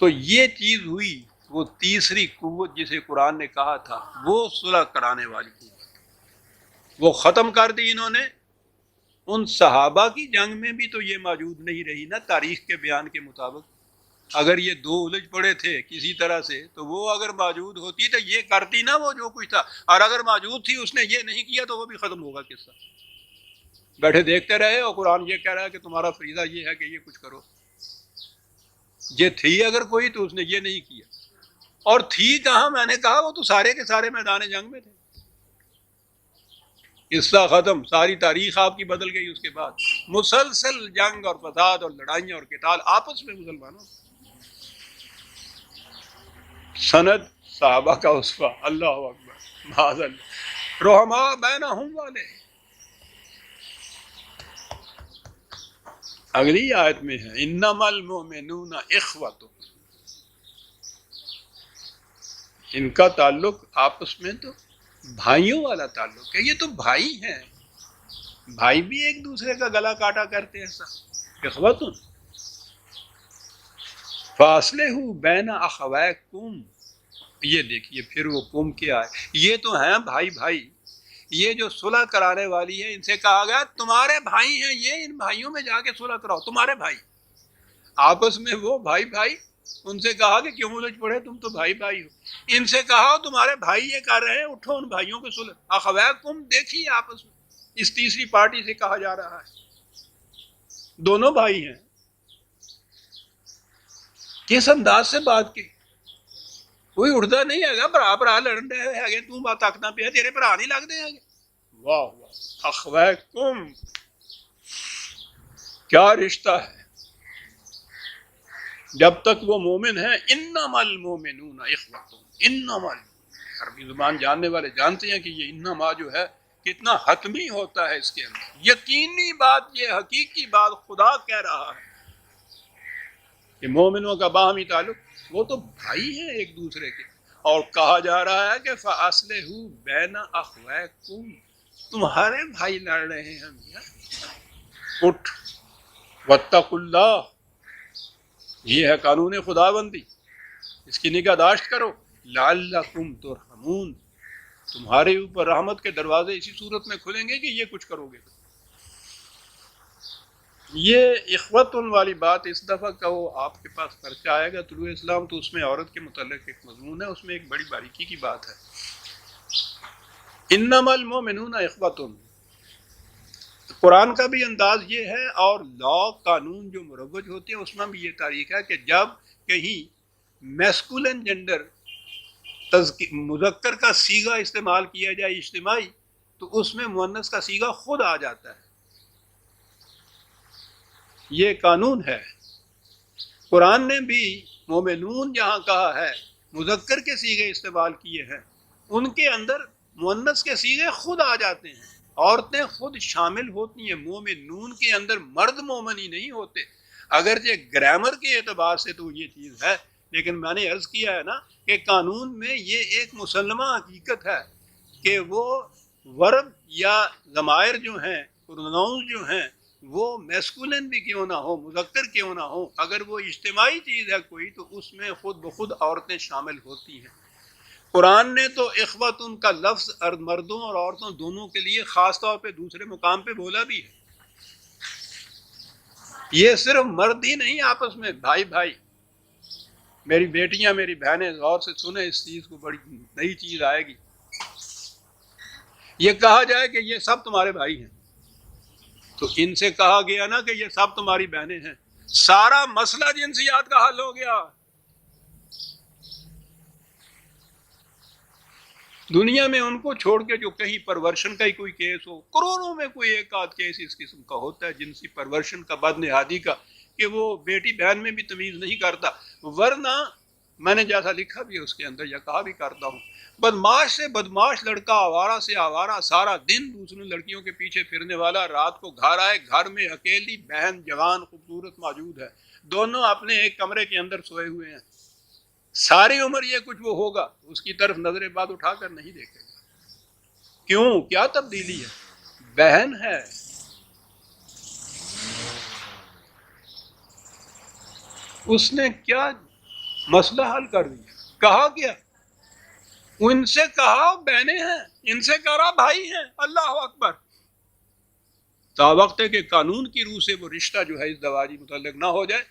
تو یہ چیز ہوئی، وہ تیسری قوت جسے قرآن نے کہا تھا، وہ صلح کرانے والی قوت، وہ ختم کر دی انہوں نے۔ ان صحابہ کی جنگ میں بھی تو یہ موجود نہیں رہی نا تاریخ کے بیان کے مطابق۔ اگر یہ دو الجھ پڑے تھے کسی طرح سے تو وہ اگر موجود ہوتی تو یہ کرتی نا وہ جو کچھ تھا، اور اگر موجود تھی اس نے یہ نہیں کیا تو وہ بھی ختم ہوگا قصہ۔ بیٹھے دیکھتے رہے اور قرآن یہ کہہ رہا ہے کہ تمہارا فریضہ یہ ہے کہ یہ کچھ کرو۔ یہ تھی اگر کوئی تو اس نے یہ نہیں کیا، اور تھی کہاں؟ میں نے کہا وہ تو سارے کے سارے میدان جنگ میں تھے۔ قصہ ختم، ساری تاریخ آپ کی بدل گئی۔ اس کے بعد مسلسل جنگ اور فساد اور لڑائیاں اور قتال آپس میں مسلمانوں۔ سند صحابہ کا اسوہ، اللہ اکبر معاذ اللہ، رحماء بینہم والے۔ اگلی آیت میں ہے انما المؤمنون اخوۃ، ان کا تعلق آپس میں تو بھائیوں والا تعلق ہے، یہ تو بھائی ہیں۔ بھائی بھی ایک دوسرے کا گلا کاٹا کرتے ہیں ایسا اخوتن فاصلحوا بین اخویکم. یہ دیکھیے پھر وہ قوم کیا ہے، یہ تو ہیں بھائی بھائی، یہ جو صلح کرانے والی ہے ان سے کہا گیا تمہارے بھائی ہیں یہ، ان بھائیوں میں جا کے صلح کراؤ، تمہارے بھائی آپس میں وہ بھائی بھائی. ان سے کہا کہ کیوں الجھ پڑے، تم تو بھائی بھائی ہو. ان سے کہا تمہارے بھائی یہ کر رہے ہیں، اٹھو ان بھائیوں کو صلح. اخویکم دیکھیے آپس میں اس تیسری پارٹی سے کہا جا رہا ہے دونوں بھائی ہیں. کس انداز سے بات کی، کوئی اڑتا نہیں ہے برا برا لڑن رہے ہے تو بات تکنا پیا تیرے برا نہیں لگتے ہیں. واہ واہ اخویکم کیا رشتہ ہے جب تک وہ مومن ہیں. انما المومنون اخوۃ، انما عربی زبان جاننے والے جانتے ہیں کہ یہ انما جو ہے کتنا حتمی ہوتا ہے، اس کے اندر یقینی بات، یہ حقیقی بات خدا کہہ رہا ہے کہ مومنوں کا باہمی تعلق وہ تو بھائی ہیں ایک دوسرے کے. اور کہا جا رہا ہے کہ فاصلحوا بین اخویکم، تمہارے بھائی لڑ رہے ہیں میاں، اٹھ. واتقوا اللہ، یہ ہے قانون خداوندی، اس کی نگہداشت کرو. لعلکم ترحمون، تمہارے اوپر رحمت کے دروازے اسی صورت میں کھلیں گے کہ یہ کچھ کرو گے. یہ اخوتن والی بات اس دفعہ کا وہ آپ کے پاس پرچہ آئے گا طلوع اسلام، تو اس میں عورت کے متعلق ایک مضمون ہے، اس میں ایک بڑی باریکی کی بات ہے. انما المومنون اخوتن، قرآن کا بھی انداز یہ ہے، اور لا قانون جو مروج ہوتے ہیں اس میں بھی یہ تاریخ ہے کہ جب کہیں میسکولن جنڈر مذکر کا صیغہ استعمال کیا جائے اجتماعی، تو اس میں مؤنث کا صیغہ خود آ جاتا ہے. یہ قانون ہے. قرآن نے بھی مومنون جہاں کہا ہے مذکر کے صیغے استعمال کیے ہیں، ان کے اندر مؤنث کے صیغے خود آ جاتے ہیں، عورتیں خود شامل ہوتی ہیں. مومنون کے اندر مرد مومن ہی نہیں ہوتے، اگرچہ گرامر کے اعتبار سے تو یہ چیز ہے، لیکن میں نے عرض کیا ہے نا کہ قانون میں یہ ایک مسلمہ حقیقت ہے کہ وہ ورب یا ضمائر جو ہیں، پروناؤنز جو ہیں، وہ میسکولن بھی کیوں نہ ہو، مذکر کیوں نہ ہو، اگر وہ اجتماعی چیز ہے کوئی تو اس میں خود بخود عورتیں شامل ہوتی ہیں. قرآن نے تو اخوت ان کا لفظ مردوں اور عورتوں دونوں کے لیے خاص طور پہ دوسرے مقام پہ بولا بھی ہے. یہ صرف مرد ہی نہیں آپس میں بھائی بھائی. میری بیٹیاں میری بہنیں غور سے سنیں، اس چیز کو بڑی نئی چیز آئے گی. یہ کہا جائے کہ یہ سب تمہارے بھائی ہیں، تو ان سے کہا گیا نا کہ یہ سب تمہاری بہنیں ہیں، سارا مسئلہ جنسیات کا حل ہو گیا. دنیا میں ان کو چھوڑ کے جو کہیں پرورشن کا ہی کوئی کیس ہو، کروڑوں میں کوئی ایک آدھ کیس اس قسم کا ہوتا ہے جنسی پرورشن کا، بد نہادی کا، کہ وہ بیٹی بہن میں بھی تمیز نہیں کرتا. ورنہ میں نے جیسا لکھا بھی اس کے اندر یا کہا بھی کرتا ہوں، بدماش سے بدماش لڑکا، آوارہ سے آوارہ، سارا دن دوسروں لڑکیوں کے پیچھے پھرنے والا، رات کو گھر آئے، گھر میں اکیلی بہن جوان خوبصورت موجود ہے، دونوں اپنے ایک کمرے کے اندر سوئے ہوئے ہیں. ساری عمر یہ کچھ وہ ہوگا، اس کی طرف نظر باد اٹھا کر نہیں دیکھے گا. کیوں؟ کیا تبدیلی ہے؟ بہن ہے. اس نے کیا مسئلہ حل کر دیا. کہا کیا؟ ان سے کہا بہنیں ہیں، ان سے کہا بھائی ہیں. اللہ اکبر. تا وقت ہے کہ قانون کی روح سے وہ رشتہ جو ہے اس دواجی متعلق نہ ہو جائے.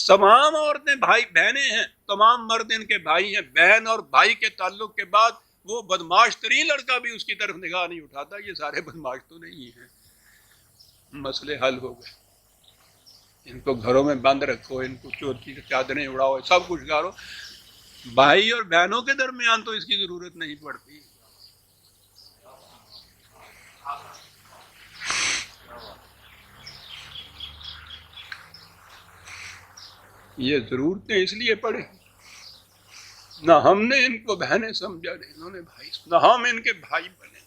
تمام عورتیں بھائی بہنیں ہیں، تمام مرد ان کے بھائی ہیں. بہن اور بھائی کے تعلق کے بعد وہ بدماش ترین لڑکا بھی اس کی طرف نگاہ نہیں اٹھاتا. یہ سارے بدماش تو نہیں ہیں. مسئلے حل ہو گئے. ان کو گھروں میں بند رکھو، ان کو چور کی چادریں اڑاؤ، سب کچھ کرو. بھائی اور بہنوں کے درمیان تو اس کی ضرورت نہیں پڑتی. یہ ضرورتیں اس لیے پڑے، نہ ہم نے ان کو بہنیں سمجھا، نہ انہوں نے بھائی، نہ ہم ان کے بھائی بنے.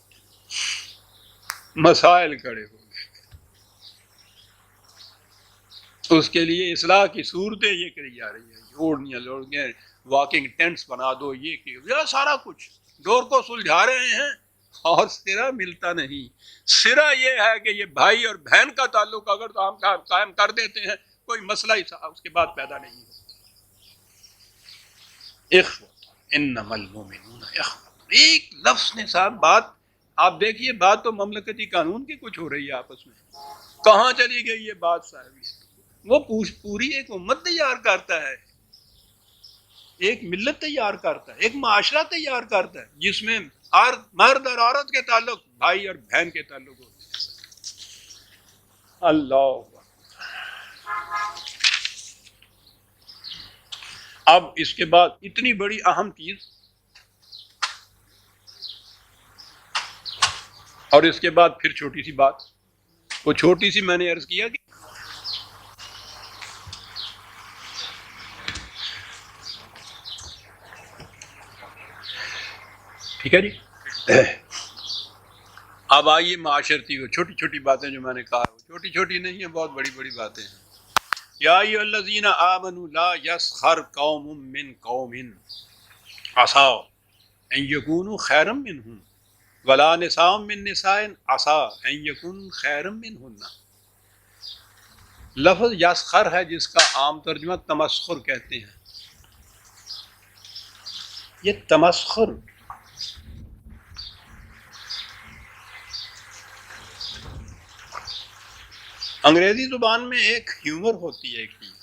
مسائل کھڑے ہو گئے. اس کے لیے اصلاح کی صورتیں یہ کری جا رہی ہیں، اوڑھنیاں لوڑیاں، واکنگ ٹینٹس بنا دو، یہ کہ سارا کچھ ڈور کو سلجھا رہے ہیں. اور سرا ملتا نہیں. سرا یہ ہے کہ یہ بھائی اور بہن کا تعلق اگر تو ہم قائم کر دیتے ہیں کوئی مسئلہ ہی اس کے بعد پیدا نہیں ہوتا. اخوۃ انما المؤمنون اخوۃ، ایک لفظ نے صاحب بات آپ دیکھیے، بات تو مملکتی قانون کی کچھ ہو رہی ہے آپس میں، کہاں چلی گئی یہ بات صاحب؟ وہ پوری ایک امت تیار کرتا ہے، ایک ملت تیار کرتا ہے، ایک معاشرہ تیار کرتا ہے جس میں مرد اور عورت کے تعلق بھائی اور بہن کے تعلق ہوتے ہیں. اللہ. اب اس کے بعد اتنی بڑی اہم چیز، اور اس کے بعد پھر چھوٹی سی بات، وہ چھوٹی سی میں نے عرض کیا کہ ٹھیک ہے جی. اب آئیے معاشرتی وہ چھوٹی چھوٹی باتیں جو میں نے کہا، وہ چھوٹی چھوٹی نہیں ہیں، بہت بڑی بڑی باتیں ہیں. یا ایھا الذین آمنوا لا یسخر قوم من قوم عسیٰ ان یکونوا خیرا منہم ولا نساء من نساء عسیٰ ان یکن خیرا منہن. لفظ یسخر ہے جس کا عام ترجمہ تمسخر کہتے ہیں. یہ تمسخر انگریزی زبان میں ایک ہیومر ہوتی ہے، ایک چیز،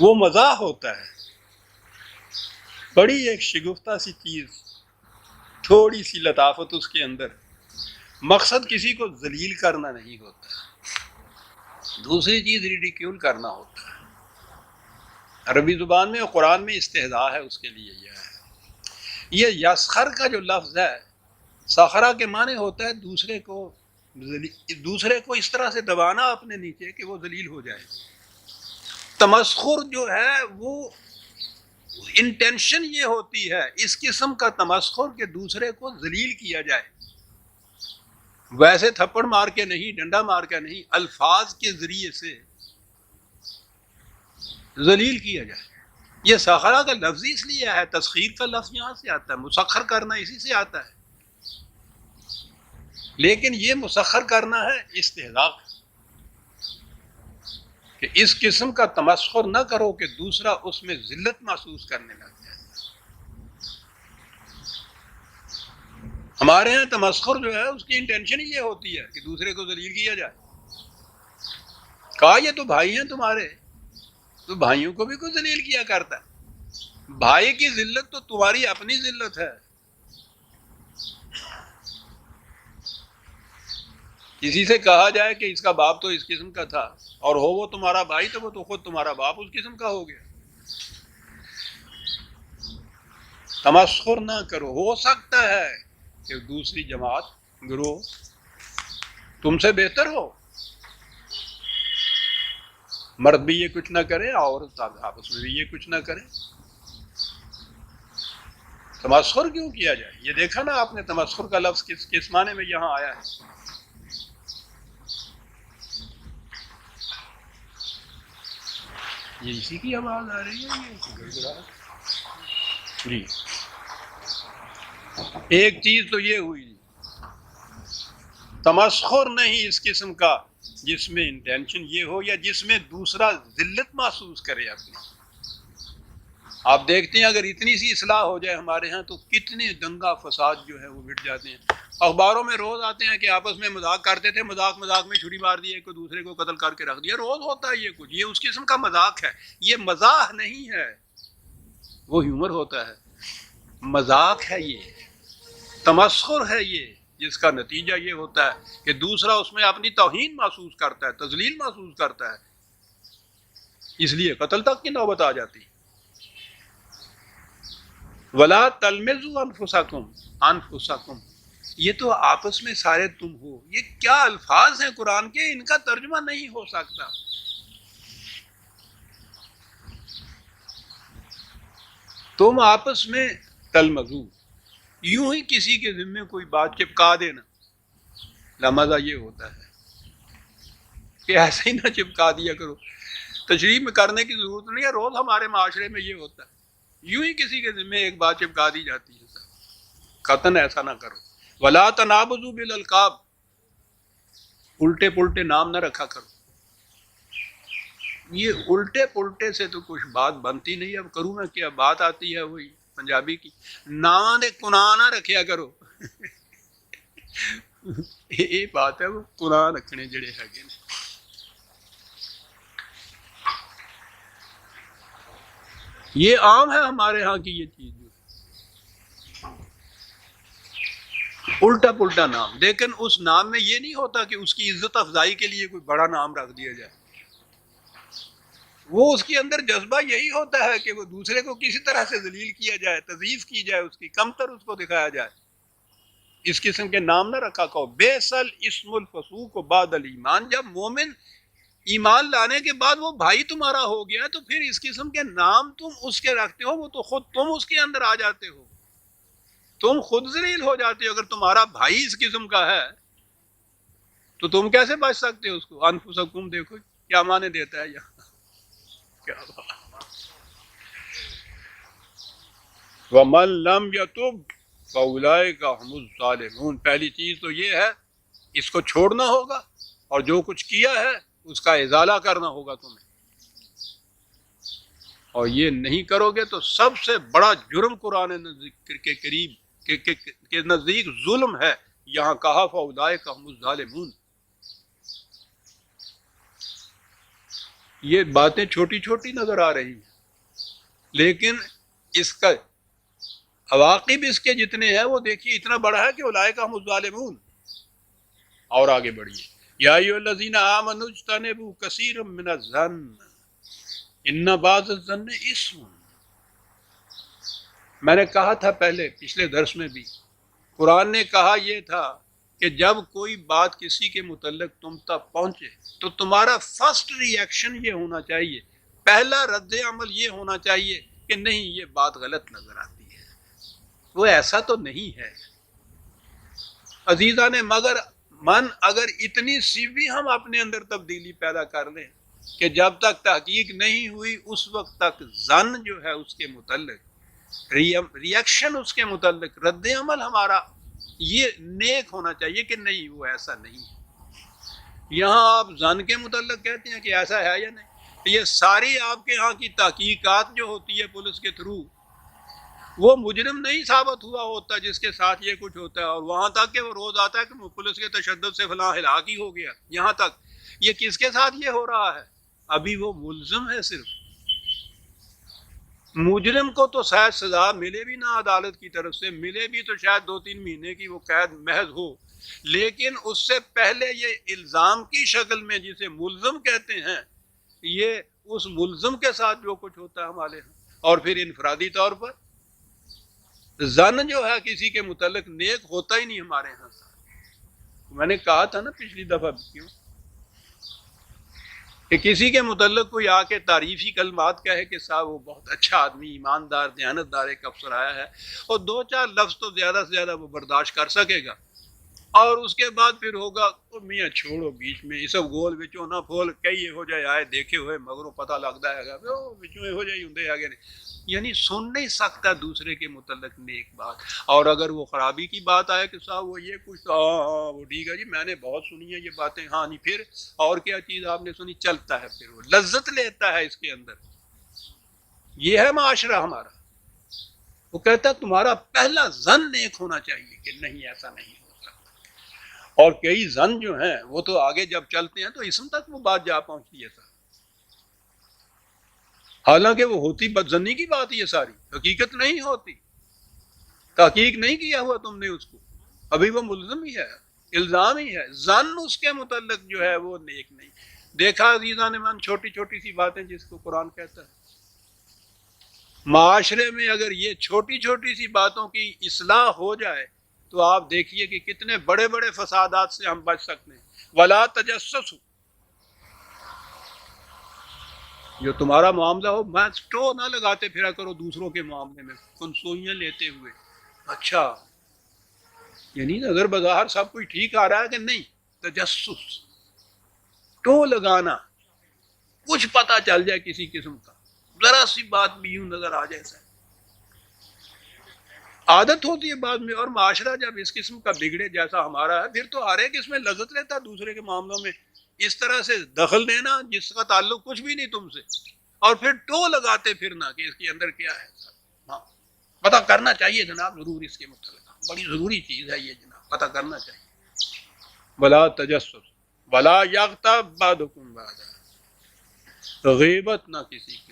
وہ مزاح ہوتا ہے، بڑی ایک شگفتہ سی چیز، تھوڑی سی لطافت اس کے اندر. مقصد کسی کو ذلیل کرنا نہیں ہوتا، دوسری چیز ریڈیکیول کرنا ہوتا ہے. عربی زبان میں اور قرآن میں استہزاء ہے اس کے لیے. یہ یسخر کا جو لفظ ہے، سخرا کے معنی ہوتا ہے دوسرے کو اس طرح سے دبانا اپنے نیچے کہ وہ ذلیل ہو جائے. تمسخر جو ہے وہ انٹینشن یہ ہوتی ہے اس قسم کا تمسخر کہ دوسرے کو ذلیل کیا جائے، ویسے تھپڑ مار کے نہیں، ڈنڈا مار کے نہیں، الفاظ کے ذریعے سے ذلیل کیا جائے. یہ سخرا کا لفظ اس لیے ہے، تسخیر کا لفظ یہاں سے آتا ہے، مسخر کرنا اسی سے آتا ہے، لیکن یہ مسخر کرنا ہے استہزاء، کہ اس قسم کا تمسخر نہ کرو کہ دوسرا اس میں ذلت محسوس کرنے لگ جائے. ہمارے ہاں تمسخر جو ہے اس کی انٹینشن یہ ہوتی ہے کہ دوسرے کو ذلیل کیا جائے. کہا یہ تو بھائی ہیں تمہارے، تو بھائیوں کو بھی کوئی ذلیل کیا کرتا ہے. بھائی کی ذلت تو تمہاری اپنی ذلت ہے. کسی سے کہا جائے کہ اس کا باپ تو اس قسم کا تھا اور ہو وہ تمہارا بھائی، تو وہ تو خود تمہارا باپ اس قسم کا ہو گیا. تمسخر نہ کرو. ہو سکتا ہے کہ دوسری جماعت گروہ تم سے بہتر ہو، مرد بھی یہ کچھ نہ کرے اور آپس میں بھی یہ کچھ نہ کرے. تمسخر کیوں کیا جائے؟ یہ دیکھا نا آپ نے تمسخر کا لفظ کس معنی میں یہاں آیا ہے. یہ اسی کی آواز آ رہی ہے جی. ایک چیز تو یہ ہوئی، تمسخر نہیں اس قسم کا جس میں انٹینشن یہ ہو یا جس میں دوسرا ذلت محسوس کرے اپنی. آپ دیکھتے ہیں اگر اتنی سی اصلاح ہو جائے ہمارے ہاں تو کتنے دنگا فساد جو ہے وہ مٹ جاتے ہیں. اخباروں میں روز آتے ہیں کہ آپس میں مذاق کرتے تھے، مذاق میں چھری مار دی، ایک کو دوسرے کو قتل کر کے رکھ دیا. روز ہوتا ہے یہ کچھ. یہ اس قسم کا مذاق ہے، یہ مزاح نہیں ہے، وہ ہیومر ہوتا ہے. مذاق ہے، یہ تمسخر ہے، یہ جس کا نتیجہ یہ ہوتا ہے کہ دوسرا اس میں اپنی توہین محسوس کرتا ہے، تذلیل محسوس کرتا ہے، اس لیے قتل تک کی نوبت آ جاتی. وَلَا تَلْمِزُوا أَنفُسَكُمْ، یہ تو آپس میں سارے تم ہو. یہ کیا الفاظ ہیں قرآن کے، ان کا ترجمہ نہیں ہو سکتا. تم آپس میں تلمزو، یوں ہی کسی کے ذمے کوئی بات چپکا دینا. لمزہ یہ ہوتا ہے کہ ایسے ہی نہ چپکا دیا کرو، تشریح میں کرنے کی ضرورت نہیں ہے. روز ہمارے معاشرے میں یہ ہوتا ہے، یوں ہی کسی کے ذمے ایک بات چپکا دی جاتی ہے. قطن ایسا نہ کرو. ولا تنابزوا بالالقاب، الٹے پلٹے نام نہ رکھا کرو. یہ الٹے پلٹے سے تو کچھ بات بنتی نہیں. اب کروں میں کیا، بات آتی ہے وہی پنجابی کی، نام دے کناں نہ رکھیا کرو. یہ بات ہے، وہ کناں رکھنے جڑے ہے. یہ عام ہے ہمارے ہاں کی یہ چیز، الٹا پلٹا نام. لیکن اس نام میں یہ نہیں ہوتا کہ اس کی عزت افزائی کے لیے کوئی بڑا نام رکھ دیا جائے. وہ اس کے اندر جذبہ یہی ہوتا ہے کہ وہ دوسرے کو کسی طرح سے ذلیل کیا جائے، تضعیف کی جائے، اس کی کمتر اس کو دکھایا جائے. اس قسم کے نام نہ رکھا کرو. بیسل اسم الفسوق بعد الایمان، جب مومن ایمان لانے کے بعد وہ بھائی تمہارا ہو گیا تو پھر اس قسم کے نام تم اس کے رکھتے ہو، وہ تو خود تم اس کے اندر آ جاتے ہو، تم خود ذلیل ہو جاتے ہو. اگر تمہارا بھائی اس قسم کا ہے تو تم کیسے بچ سکتے ہو اس کو؟ انفسکم دیکھو کیا معنی دیتا ہے یہاں. کیا بات. وَمَن لَّمْ يَتُبْ فَأُولَٰئِكَ هُمُ الظَّالِمُونَ. پہلی چیز تو یہ ہے، اس کو چھوڑنا ہوگا، اور جو کچھ کیا ہے اس کا ازالہ کرنا ہوگا تمہیں. اور یہ نہیں کرو گے تو سب سے بڑا جرم قرآن کے قریب کے نزدیک ظلم ہے. یہاں کہا فَأُولَٰئِكَ هُمُ الظَّالِمُونَ. یہ باتیں چھوٹی چھوٹی نظر آ رہی ہیں، لیکن اس کا عواقب اس کے جتنے ہیں وہ دیکھیے اتنا بڑا ہے کہ اولئک هم الظالمون. اور آگے بڑھیے. یا ایھا الذین آمنوا اجتنبوا کثیرا من الظن ان بعض الظن اثم. میں نے کہا تھا پہلے پچھلے درس میں بھی، قرآن نے کہا یہ تھا کہ جب کوئی بات کسی کے متعلق تم تک پہنچے تو تمہارا فرسٹ ری ایکشن یہ ہونا چاہیے، پہلا رد عمل یہ ہونا چاہیے کہ نہیں یہ بات غلط نظر آتی ہے، وہ ایسا تو نہیں ہے. عزیزان مگر من، اگر اتنی سی بھی ہم اپنے اندر تبدیلی پیدا کر لیں کہ جب تک تحقیق نہیں ہوئی اس وقت تک ظن جو ہے اس کے متعلق، ری ایکشن اس کے متعلق، رد عمل ہمارا یہ نیک ہونا چاہیے کہ نہیں وہ ایسا نہیں ہے. یہاں آپ ظن کے متعلق کہتے ہیں کہ ایسا ہے یا نہیں. یہ ساری آپ کے ہاں کی تحقیقات جو ہوتی ہے پولیس کے تھرو، وہ مجرم نہیں ثابت ہوا ہوتا جس کے ساتھ یہ کچھ ہوتا ہے، اور وہاں تک کہ وہ روز آتا ہے کہ پولیس کے تشدد سے فلاں ہلاک ہی ہو گیا، یہاں تک یہ کس کے ساتھ یہ ہو رہا ہے؟ ابھی وہ ملزم ہے. صرف مجرم کو تو شاید سزا ملے بھی نہ، عدالت کی طرف سے ملے بھی تو شاید 2-3 مہینے کی وہ قید محض ہو، لیکن اس سے پہلے یہ الزام کی شکل میں جسے ملزم کہتے ہیں، یہ اس ملزم کے ساتھ جو کچھ ہوتا ہے ہمارے ہاں. اور پھر انفرادی طور پر ظن جو ہے کسی کے متعلق نیک ہوتا ہی نہیں ہمارے ہاں. میں نے کہا تھا نا پچھلی دفعہ کیوں کہ کسی کے متعلق کوئی آ کے تعریفی کلمات کہے کہ صاحب وہ بہت اچھا آدمی، ایماندار، دیانتدار ایک افسر آیا ہے، اور 2-4 لفظ تو زیادہ سے زیادہ وہ برداشت کر سکے گا، اور اس کے بعد پھر ہوگا او میاں چھوڑو بیچ میں یہ سب گول وچوں نہ پھول کئی ہو جائے آئے دیکھے ہوئے مگروں پتہ لگتا ہے گا وچوں ہو جائے ہوں آگے نہیں. یعنی سن نہیں سکتا دوسرے کے متعلق نیک بات. اور اگر وہ خرابی کی بات آئے کہ صاحب وہ یہ کچھ ہاں وہ ٹھیک ہے جی میں نے بہت سنی ہے یہ باتیں، ہاں نہیں پھر اور کیا چیز آپ نے سنی، چلتا ہے، پھر وہ لذت لیتا ہے اس کے اندر. یہ ہے معاشرہ ہمارا. وہ کہتا ہے تمہارا پہلا ظن نیک ہونا چاہیے کہ نہیں ایسا نہیں ہو سکتا. اور کئی ظن جو ہیں وہ تو آگے جب چلتے ہیں تو اسم تک وہ بات جا پہنچتی ہے سر. حالانکہ وہ ہوتی بدظنی کی بات، یہ ساری حقیقت نہیں ہوتی. تحقیق نہیں کیا ہوا تم نے اس کو، ابھی وہ ملزم ہی ہے، الزام ہی ہے. ظن اس کے متعلق جو ہے وہ نیک نہیں. دیکھا عزیزان من چھوٹی چھوٹی سی باتیں جس کو قرآن کہتا ہے. معاشرے میں اگر یہ چھوٹی چھوٹی سی باتوں کی اصلاح ہو جائے تو آپ دیکھیے کہ کتنے بڑے بڑے فسادات سے ہم بچ سکتے ہیں. ولا تجسسوا، جو تمہارا معاملہ ہو میں سٹو نہ لگاتے پھرا کرو دوسروں کے معاملے میں کنسوئیاں لیتے ہوئے. اچھا یعنی نظر بظاہر سب کچھ ٹھیک آ رہا ہے کہ نہیں، تجسس، ٹو لگانا، کچھ پتہ چل جائے کسی قسم کا، ذرا سی بات بھی یوں نظر آ جائے سر. عادت ہوتی ہے بعد میں. اور معاشرہ جب اس قسم کا بگڑے جیسا ہمارا ہے پھر تو ہر ایک اس میں لذت لیتا ہے دوسرے کے معاملوں میں. اس طرح سے دخل دینا جس کا تعلق کچھ بھی نہیں تم سے, اور پھر ٹو لگاتے پھرنا کہ اس کے اندر کیا ہے. ہاں پتہ کرنا چاہیے جناب ضرور اس کے متعلق, بڑی ضروری چیز ہے یہ جناب, پتہ کرنا چاہیے. ولا تجسس ولا یغتب بعضکم بعضا, غیبت نہ کسی کی.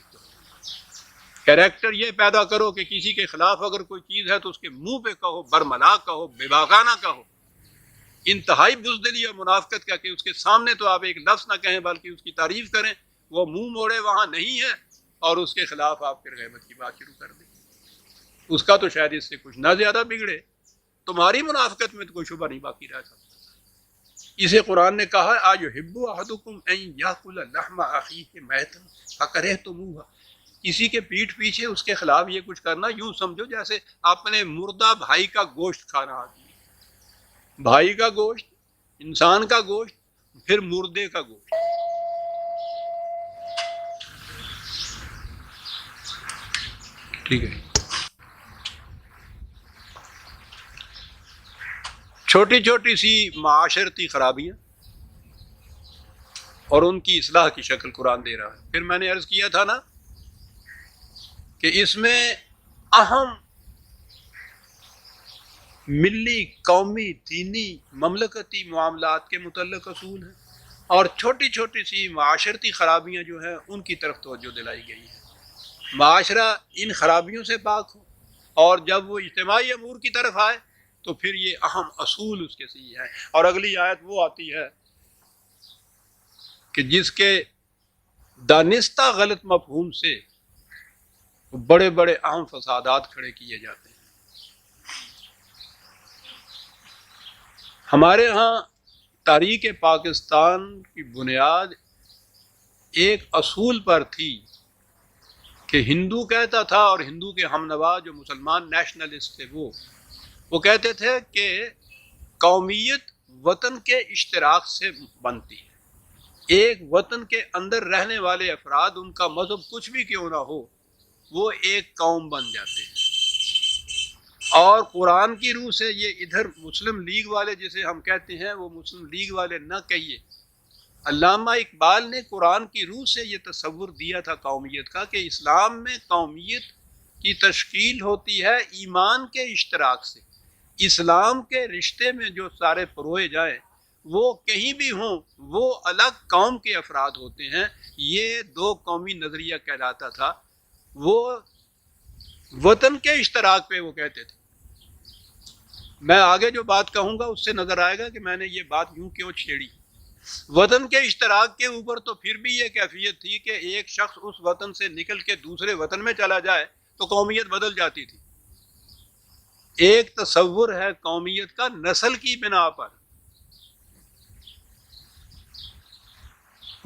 کریکٹر یہ پیدا کرو کہ کسی کے خلاف اگر کوئی چیز ہے تو اس کے منہ پہ کہو, برملا کہو, بے باکانہ کہو. انتہائی بزدلی اور منافقت کا کہ اس کے سامنے تو آپ ایک لفظ نہ کہیں بلکہ اس کی تعریف کریں, وہ منہ موڑے وہاں نہیں ہے, اور اس کے خلاف آپ پھر غیبت کی بات شروع کر دیں. اس کا تو شاید اس سے کچھ نہ زیادہ بگڑے, تمہاری منافقت میں تو کوئی شبہ نہیں باقی رہ سکتا. اسے قرآن نے کہا ایحب احدکم ان یاکل لحم اخیہ میتا فکرہتموہ. کسی کے پیٹھ پیچھے اس کے خلاف یہ کچھ کرنا یوں سمجھو جیسے اپنے مردہ بھائی کا گوشت کھانا آتی ہے. بھائی کا گوشت, انسان کا گوشت, پھر مردے کا گوشت. ٹھیک ہے. چھوٹی چھوٹی سی معاشرتی خرابیاں اور ان کی اصلاح کی شکل قرآن دے رہا ہے. پھر میں نے عرض کیا تھا نا کہ اس میں اہم ملی, قومی, دینی, مملکتی معاملات کے متعلق اصول ہیں, اور چھوٹی چھوٹی سی معاشرتی خرابیاں جو ہیں ان کی طرف توجہ دلائی گئی ہے. معاشرہ ان خرابیوں سے پاک ہو, اور جب وہ اجتماعی امور کی طرف آئے تو پھر یہ اہم اصول اس کے صحیح ہیں. اور اگلی آیت وہ آتی ہے کہ جس کے دانستہ غلط مفہوم سے بڑے بڑے اہم فسادات کھڑے کیے جاتے ہیں. ہمارے ہاں تاریخ پاکستان کی بنیاد ایک اصول پر تھی کہ ہندو کہتا تھا, اور ہندو کے ہم نوا جو مسلمان نیشنلسٹ تھے وہ کہتے تھے کہ قومیت وطن کے اشتراک سے بنتی ہے. ایک وطن کے اندر رہنے والے افراد, ان کا مذہب کچھ بھی کیوں نہ ہو, وہ ایک قوم بن جاتے ہیں. اور قرآن کی روح سے یہ ادھر مسلم لیگ والے جسے ہم کہتے ہیں وہ مسلم لیگ والے نہ کہیے. علامہ اقبال نے قرآن کی روح سے یہ تصور دیا تھا قومیت کا کہ اسلام میں قومیت کی تشکیل ہوتی ہے ایمان کے اشتراک سے. اسلام کے رشتے میں جو سارے پروئے جائیں وہ کہیں بھی ہوں, وہ الگ قوم کے افراد ہوتے ہیں. یہ دو قومی نظریہ کہلاتا تھا. وہ وطن کے اشتراک پہ وہ کہتے تھے. میں آگے جو بات کہوں گا اس سے نظر آئے گا کہ میں نے یہ بات یوں کیوں چھیڑی. وطن کے اشتراک کے اوپر تو پھر بھی یہ کیفیت تھی کہ ایک شخص اس وطن سے نکل کے دوسرے وطن میں چلا جائے تو قومیت بدل جاتی تھی. ایک تصور ہے قومیت کا نسل کی بنا پر.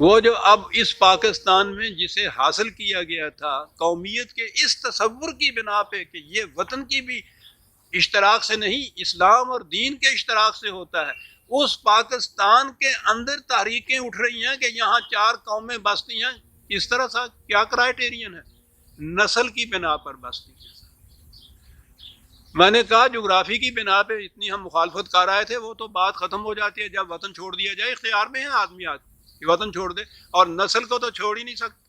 وہ جو اب اس پاکستان میں جسے حاصل کیا گیا تھا قومیت کے اس تصور کی بنا پہ کہ یہ وطن کی بھی اشتراک سے نہیں, اسلام اور دین کے اشتراک سے ہوتا ہے, اس پاکستان کے اندر تحریکیں اٹھ رہی ہیں کہ یہاں 4 قومیں بستی ہیں. اس طرح سا کیا کرائیٹیرین ہے؟ نسل کی بنا پر بستی ہے. میں نے کہا جغرافی کی بنا پہ اتنی ہم مخالفت کر رہے تھے, وہ تو بات ختم ہو جاتی ہے جب وطن چھوڑ دیا جائے. اختیار میں ہے آدمی آج کہ وطن چھوڑ دے, اور نسل کو تو چھوڑ ہی نہیں سکتا.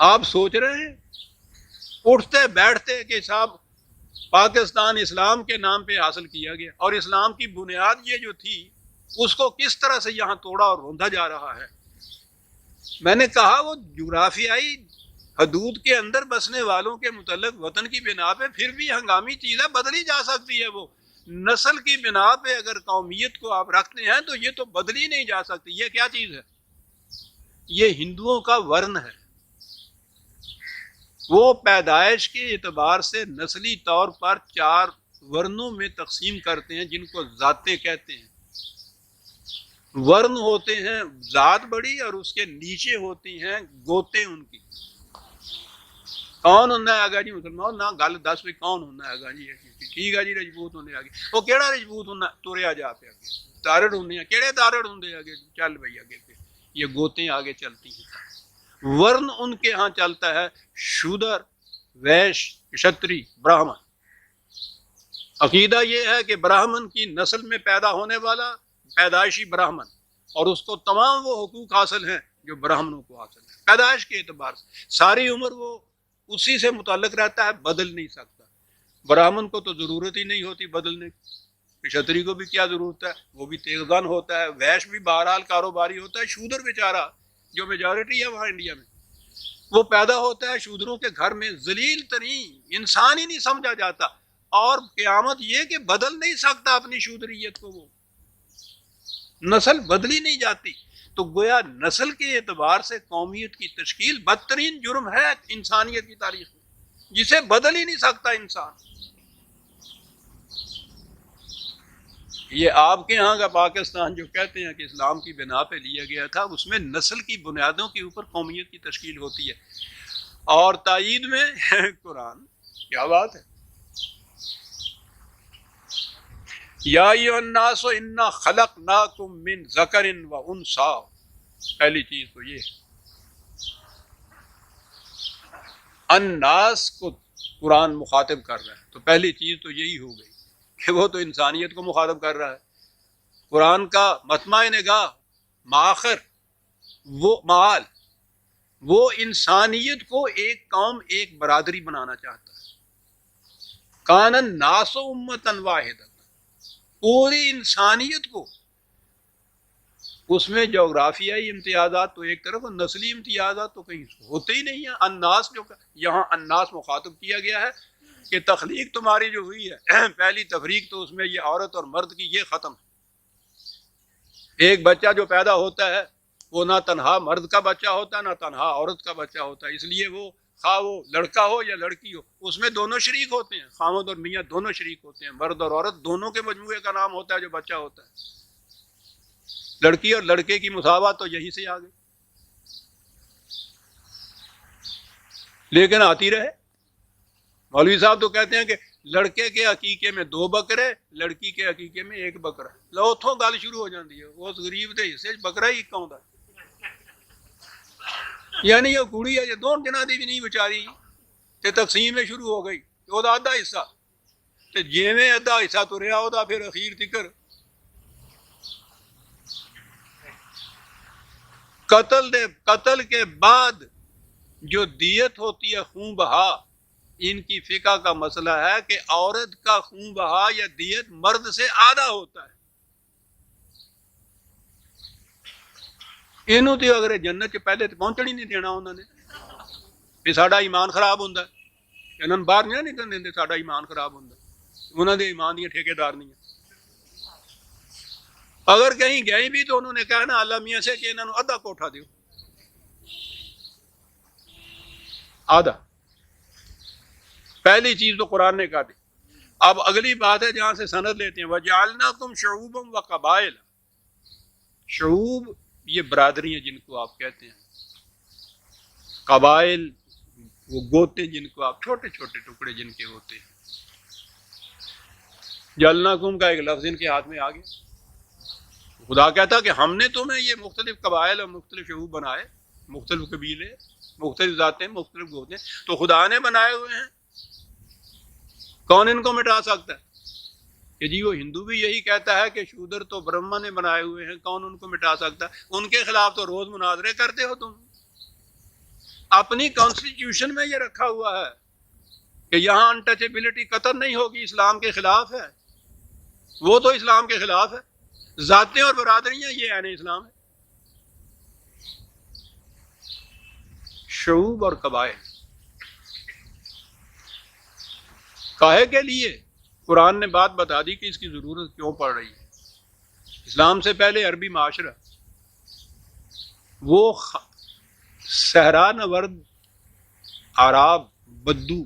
آپ سوچ رہے ہیں اٹھتے بیٹھتے کہ صاحب پاکستان اسلام کے نام پہ حاصل کیا گیا, اور اسلام کی بنیاد یہ جو تھی اس کو کس طرح سے یہاں توڑا اور روندا جا رہا ہے. میں نے کہا وہ جغرافیائی حدود کے اندر بسنے والوں کے متعلق وطن کی بنا پہ پھر بھی ہنگامی چیز ہے, بدلی جا سکتی ہے. وہ نسل کی بنا پہ اگر قومیت کو آپ رکھتے ہیں تو یہ تو بدلی نہیں جا سکتی. یہ کیا چیز ہے؟ یہ ہندوؤں کا ورن ہے. وہ پیدائش کے اعتبار سے نسلی طور پر 4 ورنوں میں تقسیم کرتے ہیں جن کو ذاتیں کہتے ہیں. ورن ہوتے ہیں ذات بڑی, اور اس کے نیچے ہوتی ہیں گوتے ان کی. کون ہونا ہے جی مسلمان نہ گل دس بھی کون ہونا ہے جی, ٹھیک ہے جی رجپوت ہونے آگے, وہ کیڑا رجپوت ہونا تریا جا پہ آگے, تارڑ ہونے ہیں, کیڑے تارڑ ہوندے آگے, چل بھائی آگے پہ یہ گوتیں آگے چلتی ہیں. ورن ان کے ہاں چلتا ہے شودر، ویش، کشتری، براہمن۔ عقیدہ یہ ہے کہ براہمن کی نسل میں پیدا ہونے والا پیدائشی براہمن، اور اس کو تمام وہ حقوق حاصل ہیں جو براہمنوں کو حاصل ہیں پیدائش کے اعتبار سے، ساری عمر وہ اسی سے متعلق رہتا ہے، بدل نہیں سکتا۔ براہمن کو تو ضرورت ہی نہیں ہوتی بدلنے کی، کشتری کو بھی کیا ضرورت ہے، وہ بھی تیغدان ہوتا ہے، ویش بھی بہرحال کاروباری ہوتا ہے، شودر بیچارہ جو میجورٹی ہے وہاں انڈیا میں، وہ پیدا ہوتا ہے شودروں کے گھر میں، ذلیل ترین، انسان ہی نہیں سمجھا جاتا، اور قیامت یہ کہ بدل نہیں سکتا اپنی شودریت کو، وہ نسل بدلی نہیں جاتی۔ تو گویا نسل کے اعتبار سے قومیت کی تشکیل بدترین جرم ہے انسانیت کی تاریخ میں، جسے بدل ہی نہیں سکتا انسان۔ یہ آپ کے ہاں کا پاکستان جو کہتے ہیں کہ اسلام کی بنا پہ لیا گیا تھا، اس میں نسل کی بنیادوں کے اوپر قومیت کی تشکیل ہوتی ہے، اور تائید میں قرآن، کیا بات ہے۔ یا ایھا الناس انا خلقناکم من ذکر و انثی، پہلی چیز تو یہ الناس کو قرآن مخاطب کر رہا ہے، تو پہلی چیز تو یہی ہو گئی کہ وہ تو انسانیت کو مخاطب کر رہا ہے۔ قرآن کا مطمع نگاہ، مآخر، وہ معال، وہ انسانیت کو ایک قوم، ایک برادری بنانا چاہتا ہے۔ کان الناس امۃ واحدۃ، پوری انسانیت کو، اس میں جغرافیائی امتیازات تو ایک طرف، اور نسلی امتیازات تو کہیں ہوتے ہی نہیں ہیں۔ الناس جو یہاں الناس مخاطب کیا گیا ہے کہ تخلیق تمہاری جو ہوئی ہے، پہلی تفریق تو اس میں یہ عورت اور مرد کی یہ ختم ہے۔ ایک بچہ جو پیدا ہوتا ہے وہ نہ تنہا مرد کا بچہ ہوتا ہے، نہ تنہا عورت کا بچہ ہوتا ہے، اس لیے وہ خواہ وہ لڑکا ہو یا لڑکی ہو، اس میں دونوں شریک ہوتے ہیں، خامد اور میاں دونوں شریک ہوتے ہیں، مرد اور عورت دونوں کے مجموعے کا نام ہوتا ہے جو بچہ ہوتا ہے۔ لڑکی اور لڑکے کی مساوات تو یہیں سے آ گئی، لیکن آتی رہے۔ مولوی صاحب تو کہتے ہیں کہ لڑکے کے عقیقے میں 2 بکرے، لڑکی کے عقیقے میں 1 بکرا، لو اتوں گل شروع ہو جاتی ہے، اس غریب دے حصے بکرا ہی ایک آਉਂدا، یعنی یہ کڑی ہے، یہ 2 دنوں دی بھی نہیں بچاری، تے تقسیم میں شروع ہو گئی، وہ آدھا حصہ، تے جیویں ادھا حصہ تریا وہ پھر اخیر تکر قتل کے بعد جو دیت ہوتی ہے خون بہا، ان کی فقہ کا مسئلہ ہے کہ عورت کا خون بہا یا دیت مرد سے آدھا ہوتا ہے۔ انہوں تو اگر جنت چ پہلے تو پہنچن ہی نہیں دینا انہوں نے، پھر ساڈا ایمان خراب ہوندا ہے، انہوں باہر نہیں نکلن دیندے، ساڈا ایمان خراب ہوندا ہے، انہوں نے ایمان دی ٹھیکیدار نہیں ہے۔ اگر کہیں گئے بھی تو انہوں نے کہا نا اللہ میاں سے کہ انہوں نے آدھا کوٹھا دیو، آدھا۔ پہلی چیز تو قرآن نے کہا دی۔ اب اگلی بات ہے جہاں سے سند لیتے ہیں، وَجَعَلْنَاكُمْ شُعُوبًا وَقَبَائِلَ، شعوب یہ برادری ہیں جن کو آپ کہتے ہیں، قبائل وہ گوتے جن کو آپ، چھوٹے چھوٹے ٹکڑے جن کے ہوتے ہیں۔ جعلناکم کا ایک لفظ ان کے ہاتھ میں آ گیا۔ خدا کہتا کہ ہم نے تمہیں یہ مختلف قبائل اور مختلف شعوب بنائے، مختلف قبیلے، مختلف ذاتیں، مختلف گوتے، تو خدا نے بنائے ہوئے ہیں، کون ان کو مٹا سکتا ہے؟ کہ جی وہ ہندو بھی یہی کہتا ہے کہ شودر تو برہما نے بنائے ہوئے ہیں، کون ان کو مٹا سکتا ہے؟ ان کے خلاف تو روز مناظرے کرتے ہو تم، اپنی کانسٹیٹیوشن میں یہ رکھا ہوا ہے کہ یہاں انٹچیبلٹی قطر نہیں ہوگی، اسلام کے خلاف ہے، وہ تو اسلام کے خلاف ہے، ذاتیں اور برادریاں یہ عین اسلام ہے۔ شعوب اور قبائل کاہے کے لیے؟ قرآن نے بات بتا دی کہ اس کی ضرورت کیوں پڑ رہی ہے۔ اسلام سے پہلے عربی معاشرہ وہ صحرا نورد، عراب، بدو،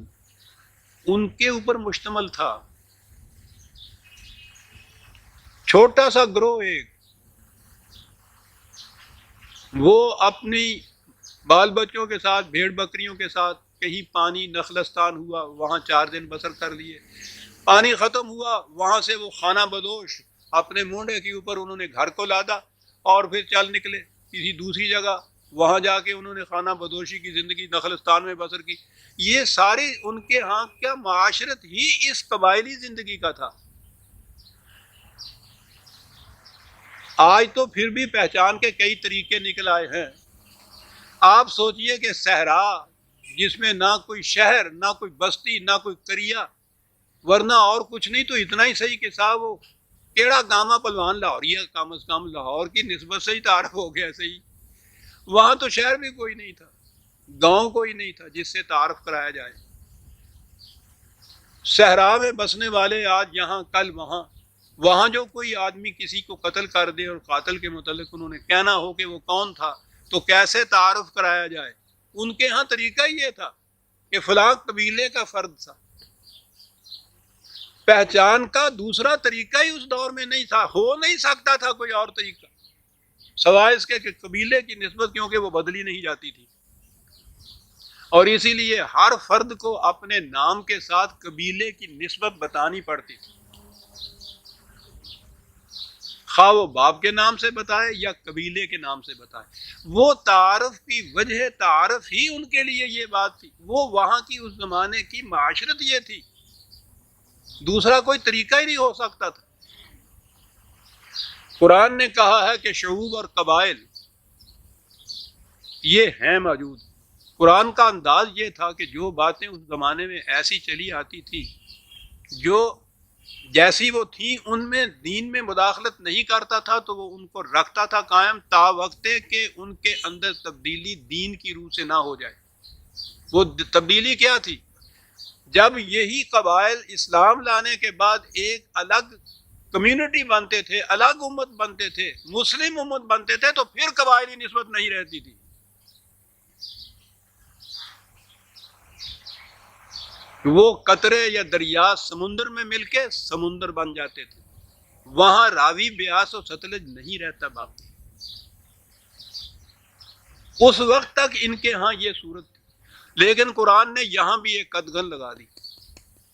ان کے اوپر مشتمل تھا، چھوٹا سا گروہ ایک، وہ اپنی بال بچوں کے ساتھ، بھیڑ بکریوں کے ساتھ کہیں پانی نخلستان ہوا وہاں 4 دن بسر کر لیے، پانی ختم ہوا وہاں سے وہ خانہ بدوش اپنے مونڈے کے اوپر انہوں نے گھر کو لادا اور پھر چل نکلے کسی دوسری جگہ، وہاں جا کے انہوں نے خانہ بدوشی کی زندگی نخلستان میں بسر کی. یہ ساری ان کے ہاں کیا معاشرت ہی اس قبائلی زندگی کا تھا. آج تو پھر بھی پہچان کے کئی طریقے نکل آئے ہیں. آپ سوچئے کہ صحرا جس میں نہ کوئی شہر، نہ کوئی بستی، نہ کوئی قریہ، ورنہ اور کچھ نہیں تو اتنا ہی صحیح کہ صاحب وہ کیڑا گاما پلوان لاہوریہ کم از کم لاہور کی نسبت سے ہی تعارف ہو گیا. صحیح وہاں تو شہر بھی کوئی نہیں تھا، گاؤں کوئی نہیں تھا جس سے تعارف کرایا جائے. صحرا میں بسنے والے آج یہاں کل وہاں. وہاں جو کوئی آدمی کسی کو قتل کر دے اور قاتل کے متعلق انہوں نے کہنا ہو کہ وہ کون تھا تو کیسے تعارف کرایا جائے. ان کے ہاں طریقہ یہ تھا کہ فلاں قبیلے کا فرد تھا. پہچان کا دوسرا طریقہ ہی اس دور میں نہیں تھا، ہو نہیں سکتا تھا کوئی اور طریقہ سوائے اس کے کہ قبیلے کی نسبت، کیونکہ وہ بدلی نہیں جاتی تھی. اور اسی لیے ہر فرد کو اپنے نام کے ساتھ قبیلے کی نسبت بتانی پڑتی تھی، خواہ وہ باپ کے نام سے بتائے یا قبیلے کے نام سے بتائے. وہ تعارف کی وجہ تعارف ہی ان کے لیے یہ بات تھی. وہ وہاں کی اس زمانے کی معاشرت یہ تھی، دوسرا کوئی طریقہ ہی نہیں ہو سکتا تھا. قرآن نے کہا ہے کہ شعوب اور قبائل یہ ہیں موجود. قرآن کا انداز یہ تھا کہ جو باتیں اس زمانے میں ایسی چلی آتی تھی، جو جیسی وہ تھیں، ان میں دین میں مداخلت نہیں کرتا تھا تو وہ ان کو رکھتا تھا قائم تا وقتے کہ ان کے اندر تبدیلی دین کی روح سے نہ ہو جائے. وہ تبدیلی کیا تھی؟ جب یہی قبائل اسلام لانے کے بعد ایک الگ کمیونٹی بنتے تھے، الگ امت بنتے تھے، مسلم امت بنتے تھے، تو پھر قبائلی نسبت نہیں رہتی تھی. وہ قطرے یا دریا سمندر میں مل کے سمندر بن جاتے تھے. وہاں راوی بیاس اور ستلج نہیں رہتا باقی. اس وقت تک ان کے ہاں یہ صورت تھی. لیکن قرآن نے یہاں بھی ایک قدغن لگا دی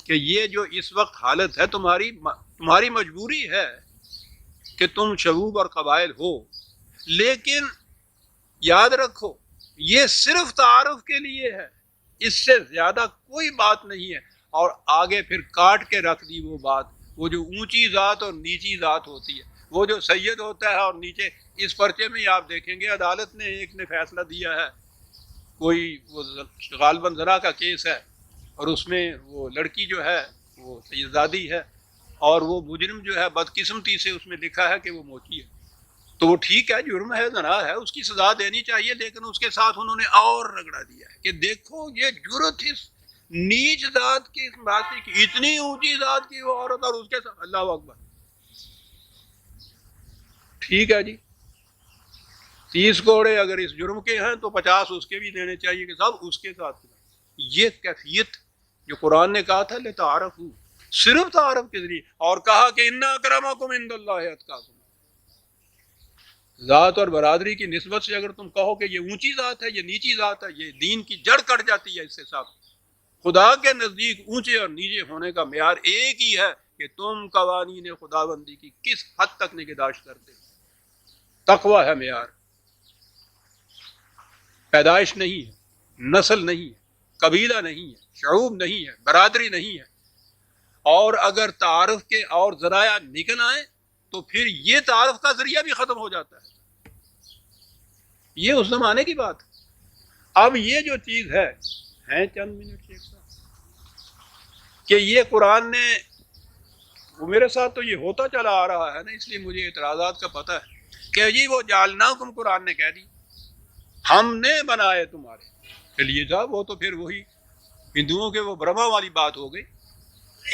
کہ یہ جو اس وقت حالت ہے تمہاری مجبوری ہے کہ تم شعوب اور قبائل ہو، لیکن یاد رکھو یہ صرف تعارف کے لیے ہے، اس سے زیادہ کوئی بات نہیں ہے. اور آگے پھر کاٹ کے رکھ دی وہ بات، وہ جو اونچی ذات اور نیچی ذات ہوتی ہے، وہ جو سید ہوتا ہے اور نیچے. اس پرچے میں آپ دیکھیں گے عدالت نے ایک نے فیصلہ دیا ہے، کوئی وہ غالباً زنا کا کیس ہے، اور اس میں وہ لڑکی جو ہے وہ سیدزادی ہے، اور وہ مجرم جو ہے بدقسمتی سے اس میں لکھا ہے کہ وہ موچی ہے. تو وہ ٹھیک ہے، جرم ہے، زنا ہے، اس کی سزا دینی چاہیے، لیکن اس کے ساتھ انہوں نے اور رگڑا دیا ہے کہ دیکھو یہ جرت اس نیچ ذات کی بات کی، اتنی اونچی ذات کی وہ عورت، اور اس کے ساتھ اللہ اکبر. ٹھیک ہے جی، 30 کوڑے اگر اس جرم کے ہیں تو 50 اس کے بھی دینے چاہیے کہ صاحب اس کے ساتھ. یہ کیفیت جو قرآن نے کہا تھا لتعارفوا، صرف تعارف کے ذریعے، اور کہا کہ ان اکرمکم عند اللہ اتقاکم. ذات اور برادری کی نسبت سے اگر تم کہو کہ یہ اونچی ذات ہے، یہ نیچی ذات ہے، یہ دین کی جڑ کٹ جاتی ہے اس سے. صاحب خدا کے نزدیک اونچے اور نیچے ہونے کا معیار ایک ہی ہے کہ تم قوانین خداوندی کی کس حد تک نگہداشت کرتے ہو. تقوی ہے معیار، پیدائش نہیں ہے، نسل نہیں ہے، قبیلہ نہیں ہے، شعوب نہیں ہے، برادری نہیں ہے. اور اگر تعارف کے اور ذرائع نکل آئیں تو پھر یہ تعارف کا ذریعہ بھی ختم ہو جاتا ہے. یہ اس زمانے کی بات ہے. اب یہ جو چیز ہے چند منٹ ایک ساتھ کہ یہ قرآن نے، وہ میرے ساتھ تو یہ ہوتا چلا آ رہا ہے نا، اس لیے مجھے اعتراضات کا پتہ ہے کہ جی وہ جعلناکم قرآن نے کہہ دی ہم نے بنائے تمہارے. چلیے صاحب وہ تو پھر وہی ہندوؤں کے وہ برہما والی بات ہو گئی.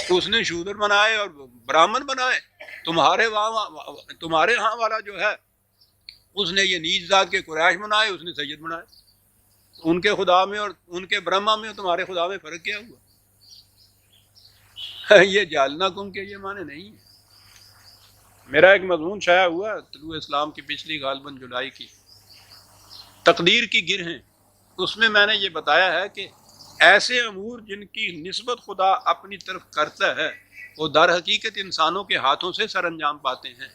اس نے شودر بنائے اور براہمن بنائے. تمہارے ہاں والا جو ہے اس نے یہ نیچ ذات کے قریش بنائے، اس نے سید بنائے. ان کے خدا میں اور ان کے برہما میں اور تمہارے خدا میں فرق کیا ہوا؟ یہ جعلناکم کے یہ معنی نہیں ہے. میرا ایک مضمون شائع ہوا طلوع اسلام کی پچھلی غالباً جولائی کی، تقدیر کی گرہیں. اس میں میں نے یہ بتایا ہے کہ ایسے امور جن کی نسبت خدا اپنی طرف کرتا ہے وہ در حقیقت انسانوں کے ہاتھوں سے سر انجام پاتے ہیں.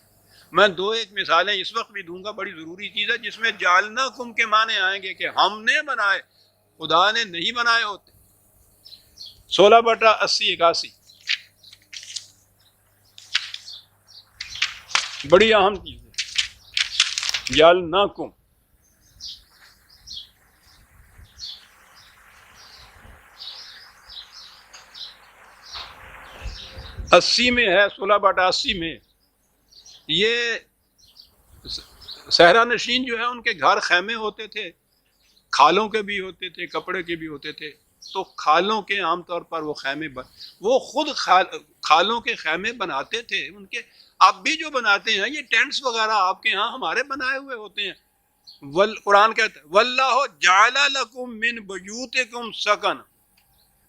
میں دو ایک مثالیں اس وقت بھی دوں گا، بڑی ضروری چیز ہے، جس میں جعلناکم کے معنی آئیں گے کہ ہم نے بنائے، خدا نے نہیں بنائے ہوتے۔ 16/80-81 بڑی اہم چیز ہے، جعلناکم۔ 80 میں ہے، 16/80 میں یہ صحرا نشین جو ہے ان کے گھر خیمے ہوتے تھے، کھالوں کے بھی ہوتے تھے، کپڑے کے بھی ہوتے تھے، تو کھالوں کے عام طور پر وہ خیمے وہ خود کھالوں کے خیمے بناتے تھے ان کے، اب بھی جو بناتے ہیں یہ ٹینٹس وغیرہ آپ کے ہاں ہمارے بنائے ہوئے ہوتے ہیں۔ قرآن کہتا ہے واللہ جعل لکم من بیوتکم سکن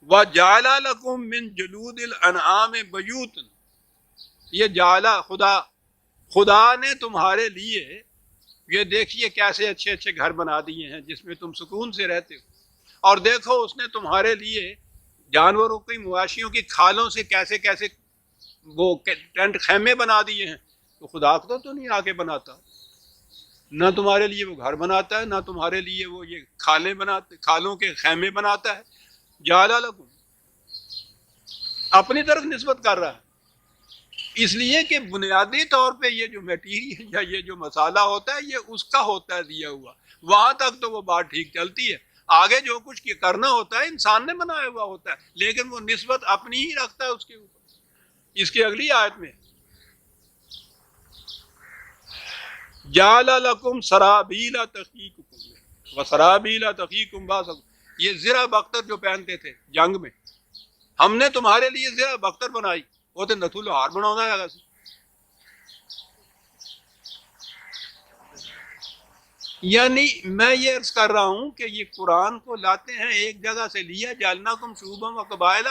وجعل لکم من جلود الانعام بیوتا، یہ جعلا خدا نے تمہارے لیے، یہ دیکھیے کیسے اچھے اچھے گھر بنا دیے ہیں جس میں تم سکون سے رہتے ہو، اور دیکھو اس نے تمہارے لیے جانوروں کی، مواشیوں کی کھالوں سے کیسے کیسے وہ ٹینٹ خیمے بنا دیے ہیں۔ تو خدا کو تو نہیں آگے بناتا، نہ تمہارے لیے وہ گھر بناتا ہے، نہ تمہارے لیے وہ یہ کھالوں کے خیمے بناتا ہے۔ جعل لکم، اپنی طرف نسبت کر رہا ہے، اس لیے کہ بنیادی طور پہ یہ جو میٹیریل یا یہ جو مسالہ ہوتا ہے یہ اس کا ہوتا ہے دیا ہوا، وہاں تک تو وہ بات ٹھیک چلتی ہے، آگے جو کچھ کرنا ہوتا ہے انسان نے بنایا ہوا ہوتا ہے، لیکن وہ نسبت اپنی ہی رکھتا ہے اس کے اوپر۔ اس کی اگلی آیت میں جعل لکم سرابیل تقیکم وسرابیل تقیکم باسکم، یہ زرہ بختر جو پہنتے تھے جنگ میں، ہم نے تمہارے لیے زرہ بختر بنائی، وہ تو نتھو لوہار بناؤں ہے۔ یعنی میں یہ عرض کر رہا ہوں کہ یہ قرآن کو لاتے ہیں ایک جگہ سے لیا، جعلناکم شعوبا و قبائل،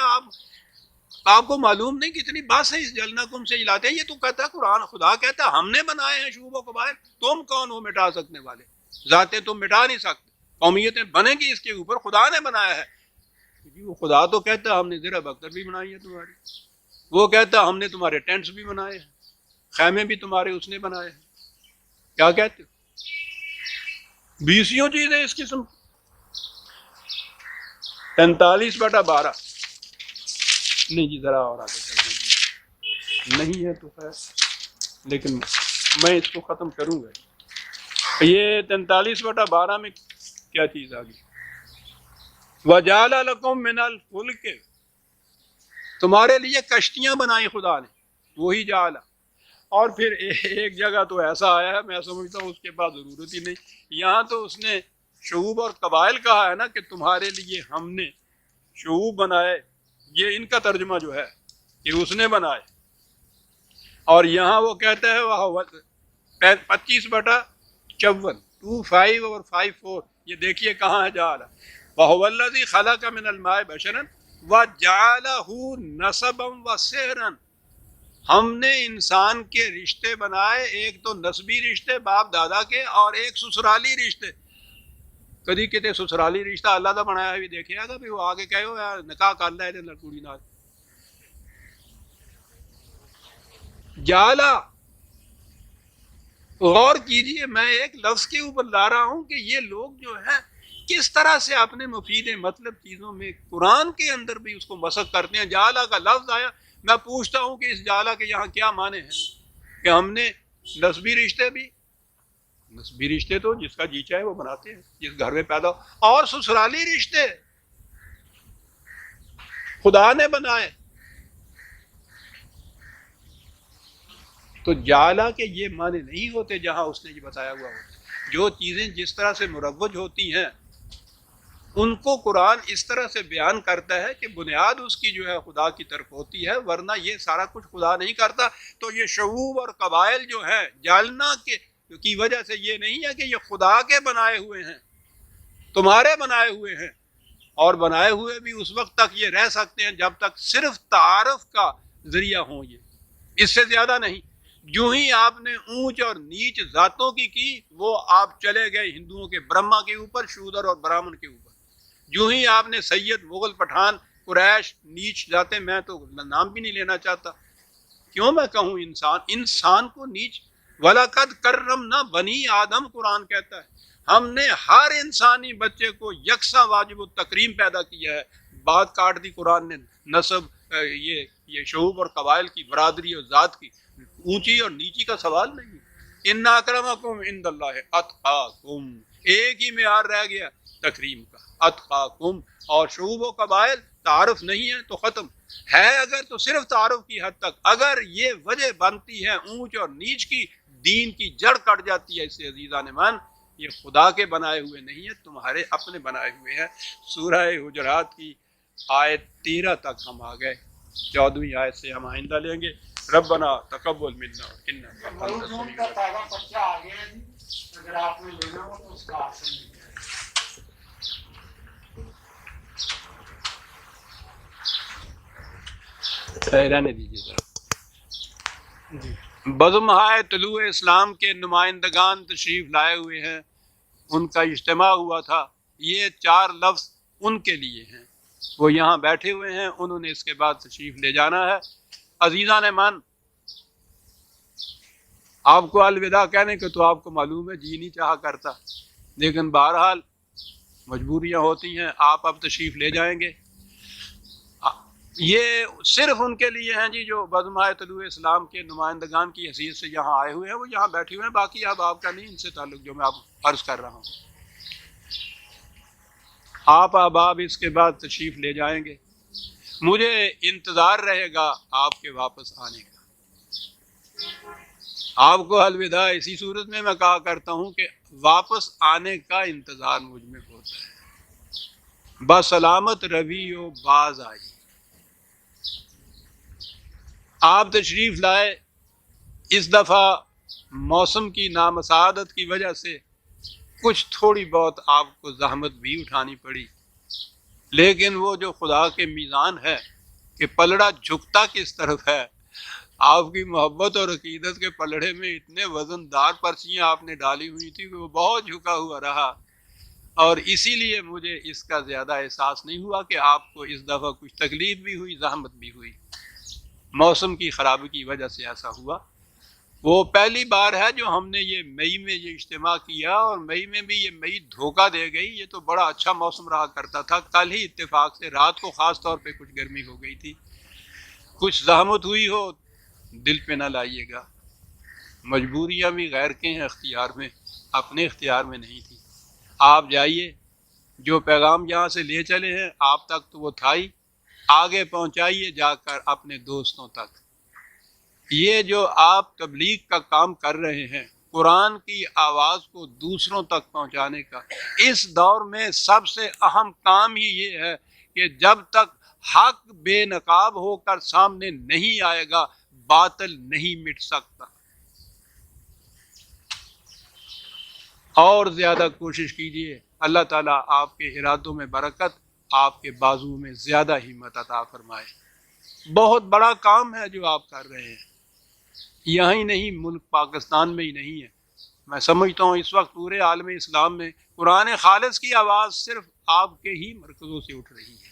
آپ کو معلوم نہیں کتنی بات ہے اس جعلناکم سے لاتے ہیں، یہ تو کہتا ہے قرآن، خدا کہتا ہے ہم نے بنائے ہیں شعوب و قبائل، تم کون ہو مٹا سکنے والے، ذاتیں تم مٹا نہیں سکتے، قومیتیں بنیں گی اس کے اوپر، خدا نے بنایا ہے۔ وہ خدا تو کہتا ہے ہم نے زرہ بختر بھی بنائی ہے تمہاری، وہ کہتا ہے ہم نے تمہارے ٹینٹس بھی بنائے ہیں، خیمے بھی تمہارے اس نے بنائے ہیں۔ کیا کہتے ہو؟ 20 چیزیں اس قسم، 45/12 نہیں جی، ذرا اور آگے چل دیجیے، نہیں ہے تو خیر، لیکن میں اس کو ختم کروں گا۔ یہ 43/12 میں کیا چیز آ گئی؟ وَجَعَلَ لَكُم مِّنَ الْفُلْكِ، تمہارے لیے کشتیاں بنائی خدا نے، وہی جعل۔ اور پھر ایک جگہ تو ایسا آیا ہے میں سمجھتا ہوں اس کے بعد ضرورت ہی نہیں، یہاں تو اس نے شعوب اور قبائل کہا ہے نا کہ تمہارے لیے ہم نے شعوب بنائے، یہ ان کا ترجمہ جو ہے کہ اس نے بنائے، اور یہاں وہ کہتا ہے 25/54 25 اور 54، یہ دیکھیے کہاں ہے جعل، وَهُوَ الَّذِي خَلَقَ مِنَ الْمَاءِ بَشَرًا وَجَعَلَهُ نَسَبًا وَسِحْرًا، ہم نے انسان کے رشتے بنائے، ایک تو نسبی رشتے باپ دادا کے، اور ایک سسرالی رشتے۔ کدی کتے سسرالی رشتہ اللہ دا بنایا بھی دیکھے گا بھی وہ آگے کہو یار نکاح کر لے دے کڑی نال۔ جعلا، غور کیجئے، میں ایک لفظ کے اوپر لا رہا ہوں کہ یہ لوگ جو ہے کس طرح سے اپنے مفید مطلب چیزوں میں قرآن کے اندر بھی اس کو مسخ کرتے ہیں۔ جعلا کا لفظ آیا، میں پوچھتا ہوں کہ اس جعلا کے یہاں کیا معنی ہیں؟ کہ ہم نے نسبی رشتے بھی، نسبی رشتے تو جس کا جی چاہے وہ بناتے ہیں، جس گھر میں پیدا ہو، اور سسرالی رشتے خدا نے بنائے۔ تو جعلا کے یہ معنی نہیں ہوتے جہاں اس نے یہ بتایا ہوا ہوتا، جو چیزیں جس طرح سے مروج ہوتی ہیں ان کو قرآن اس طرح سے بیان کرتا ہے کہ بنیاد اس کی جو ہے خدا کی طرف ہوتی ہے، ورنہ یہ سارا کچھ خدا نہیں کرتا۔ تو یہ شعوب اور قبائل جو ہیں جعلنا کی وجہ سے یہ نہیں ہے کہ یہ خدا کے بنائے ہوئے ہیں، تمہارے بنائے ہوئے ہیں، اور بنائے ہوئے بھی اس وقت تک یہ رہ سکتے ہیں جب تک صرف تعارف کا ذریعہ ہوں، یہ اس سے زیادہ نہیں۔ جو ہی آپ نے اونچ اور نیچ ذاتوں کی وہ آپ چلے گئے ہندوؤں کے برہما کے اوپر، شودر اور برہمن کے اوپر۔ جو ہی آپ نے سید، مغل، پٹھان، قریش، نیچ ذاتیں، میں تو نام بھی نہیں لینا چاہتا، کیوں میں کہوں انسان کو نیچ، وَلَقَدْ كَرَّمْنَا بنی آدم، قرآن کہتا ہے ہم نے ہر انسانی بچے کو یکساں واجب التکریم پیدا کیا ہے. بات کاٹ دی قرآن نے نسب، یہ شعوب اور قبائل کی، برادری اور ذات کی، اونچی اور نیچی کا سوال نہیں. ان اکرمکم عند اللہ اتقاکم، ایک ہی معیار رہ گیا تکریم کا، اتقاکم. اور شعوب و قبائل تعارف نہیں ہے تو ختم ہے، اگر تو صرف تعارف کی حد تک. اگر یہ وجہ بنتی ہے اونچ اور نیچ کی، دین کی جڑ کٹ جاتی ہے. اس سے عزیزان من، یہ خدا کے بنائے ہوئے نہیں ہیں، تمہارے اپنے بنائے ہوئے ہیں. سورہ حجرات کی آیت 13 تک ہم آ گئے، 14ویں آیت سے ہم آئندہ لیں گے. ربنا تقبل منا انک انت السمیع العلیم. اگر آپ نے لینا ہو تو اس کا آسن رہنے دیجیے ذرا. بزمہائے طلوع اسلام کے نمائندگان تشریف لائے ہوئے ہیں، ان کا اجتماع ہوا تھا. یہ 4 لفظ ان کے لیے ہیں، وہ یہاں بیٹھے ہوئے ہیں، انہوں نے اس کے بعد تشریف لے جانا ہے. عزیزان من، آپ کو الوداع کہنے کے تو آپ کو معلوم ہے جی نہیں چاہا کرتا، لیکن بہرحال مجبوریاں ہوتی ہیں. آپ اب تشریف لے جائیں گے. یہ صرف ان کے لیے ہیں جی جو بزمہائے طلوع اسلام کے نمائندگان کی حیثیت سے یہاں آئے ہوئے ہیں، وہ یہاں بیٹھے ہوئے ہیں. باقی اب آپ کا نہیں ان سے تعلق، جو میں آپ عرض کر رہا ہوں. آپ اس کے بعد تشریف لے جائیں گے. مجھے انتظار رہے گا آپ کے واپس آنے کا. آپ کو الوداع اسی صورت میں کہا کرتا ہوں کہ واپس آنے کا انتظار مجھ میں ہوتا ہے. بسلامت روی و باز آئی. آپ تشریف لائے. اس دفعہ موسم کی نامساعدت کی وجہ سے کچھ تھوڑی بہت آپ کو زحمت بھی اٹھانی پڑی، لیکن وہ جو خدا کے میزان ہے کہ پلڑا جھکتا کس طرف ہے، آپ کی محبت اور عقیدت کے پلڑے میں اتنے وزن دار پرچیاں آپ نے ڈالی ہوئی تھی کہ وہ بہت جھکا ہوا رہا، اور اسی لیے مجھے اس کا زیادہ احساس نہیں ہوا کہ آپ کو اس دفعہ کچھ تکلیف بھی ہوئی، زحمت بھی ہوئی. موسم کی خرابی کی وجہ سے ایسا ہوا. وہ پہلی بار ہے جو ہم نے یہ مئی میں یہ اجتماع کیا، اور مئی میں بھی یہ مئی دھوکہ دے گئی. یہ تو بڑا اچھا موسم رہا کرتا تھا. کل ہی اتفاق سے رات کو خاص طور پہ کچھ گرمی ہو گئی تھی. کچھ زحمت ہوئی ہو دل پہ نہ لائیے گا. مجبوریاں بھی غیر کے ہیں اختیار میں، اپنے اختیار میں نہیں تھی. آپ جائیے، جو پیغام یہاں سے لے چلے ہیں آپ تک تو وہ تھا ہی، آگے پہنچائیے جا کر اپنے دوستوں تک. یہ جو آپ تبلیغ کا کام کر رہے ہیں، قرآن کی آواز کو دوسروں تک پہنچانے کا، اس دور میں سب سے اہم کام ہی یہ ہے کہ جب تک حق بے نقاب ہو کر سامنے نہیں آئے گا، باطل نہیں مٹ سکتا. اور زیادہ کوشش کیجیے. اللہ تعالیٰ آپ کے ارادوں میں برکت، آپ کے بازو میں زیادہ ہمت عطا فرمائے. بہت بڑا کام ہے جو آپ کر رہے ہیں. یہاں ہی نہیں، ملک پاکستان میں ہی نہیں ہے، میں سمجھتا ہوں اس وقت پورے عالم اسلام میں قرآن خالص کی آواز صرف آپ کے ہی مرکزوں سے اٹھ رہی ہے.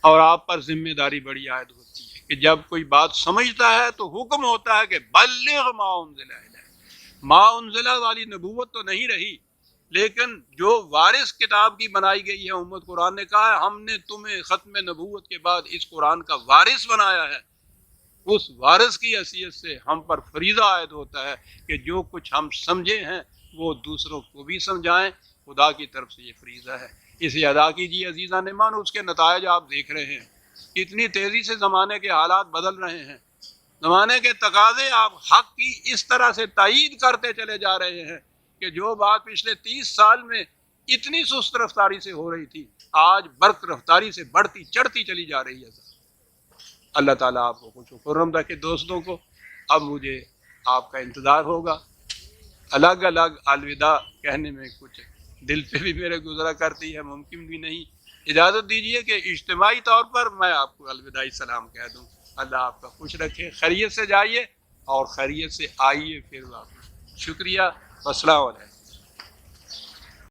اور آپ پر ذمہ داری بڑی عائد ہوتی ہے کہ جب کوئی بات سمجھتا ہے تو حکم ہوتا ہے کہ بلغ ما انزل الیک. ما انزل والی نبوت تو نہیں رہی، لیکن جو وارث کتاب کی بنائی گئی ہے امت، قرآن نے کہا ہے ہم نے تمہیں ختم نبوت کے بعد اس قرآن کا وارث بنایا ہے. اس وارث کی حیثیت سے ہم پر فریضہ عائد ہوتا ہے کہ جو کچھ ہم سمجھے ہیں وہ دوسروں کو بھی سمجھائیں. خدا کی طرف سے یہ فریضہ ہے، اسے ادا کیجیے عزیزان ایمان. اس کے نتائج آپ دیکھ رہے ہیں، کتنی تیزی سے زمانے کے حالات بدل رہے ہیں. زمانے کے تقاضے آپ حق کی اس طرح سے تائید کرتے چلے جا رہے ہیں کہ جو بات پچھلے 30 سال میں اتنی سست رفتاری سے ہو رہی تھی، آج برق رفتاری سے بڑھتی چڑھتی چلی جا رہی ہے. اللہ تعالیٰ آپ کو خوش و خرم رکھے. دوستوں کو اب مجھے آپ کا انتظار ہوگا. الگ الگ الوداع کہنے میں کچھ دل پہ بھی میرے گزرا کرتی ہے، ممکن بھی نہیں. اجازت دیجیے کہ اجتماعی طور پر میں آپ کو الوداعی سلام کہہ دوں. اللہ آپ کا خوش رکھے. خیریت سے جائیے اور خیریت سے آئیے پھر واپس. شکریہ. السلام علیکم.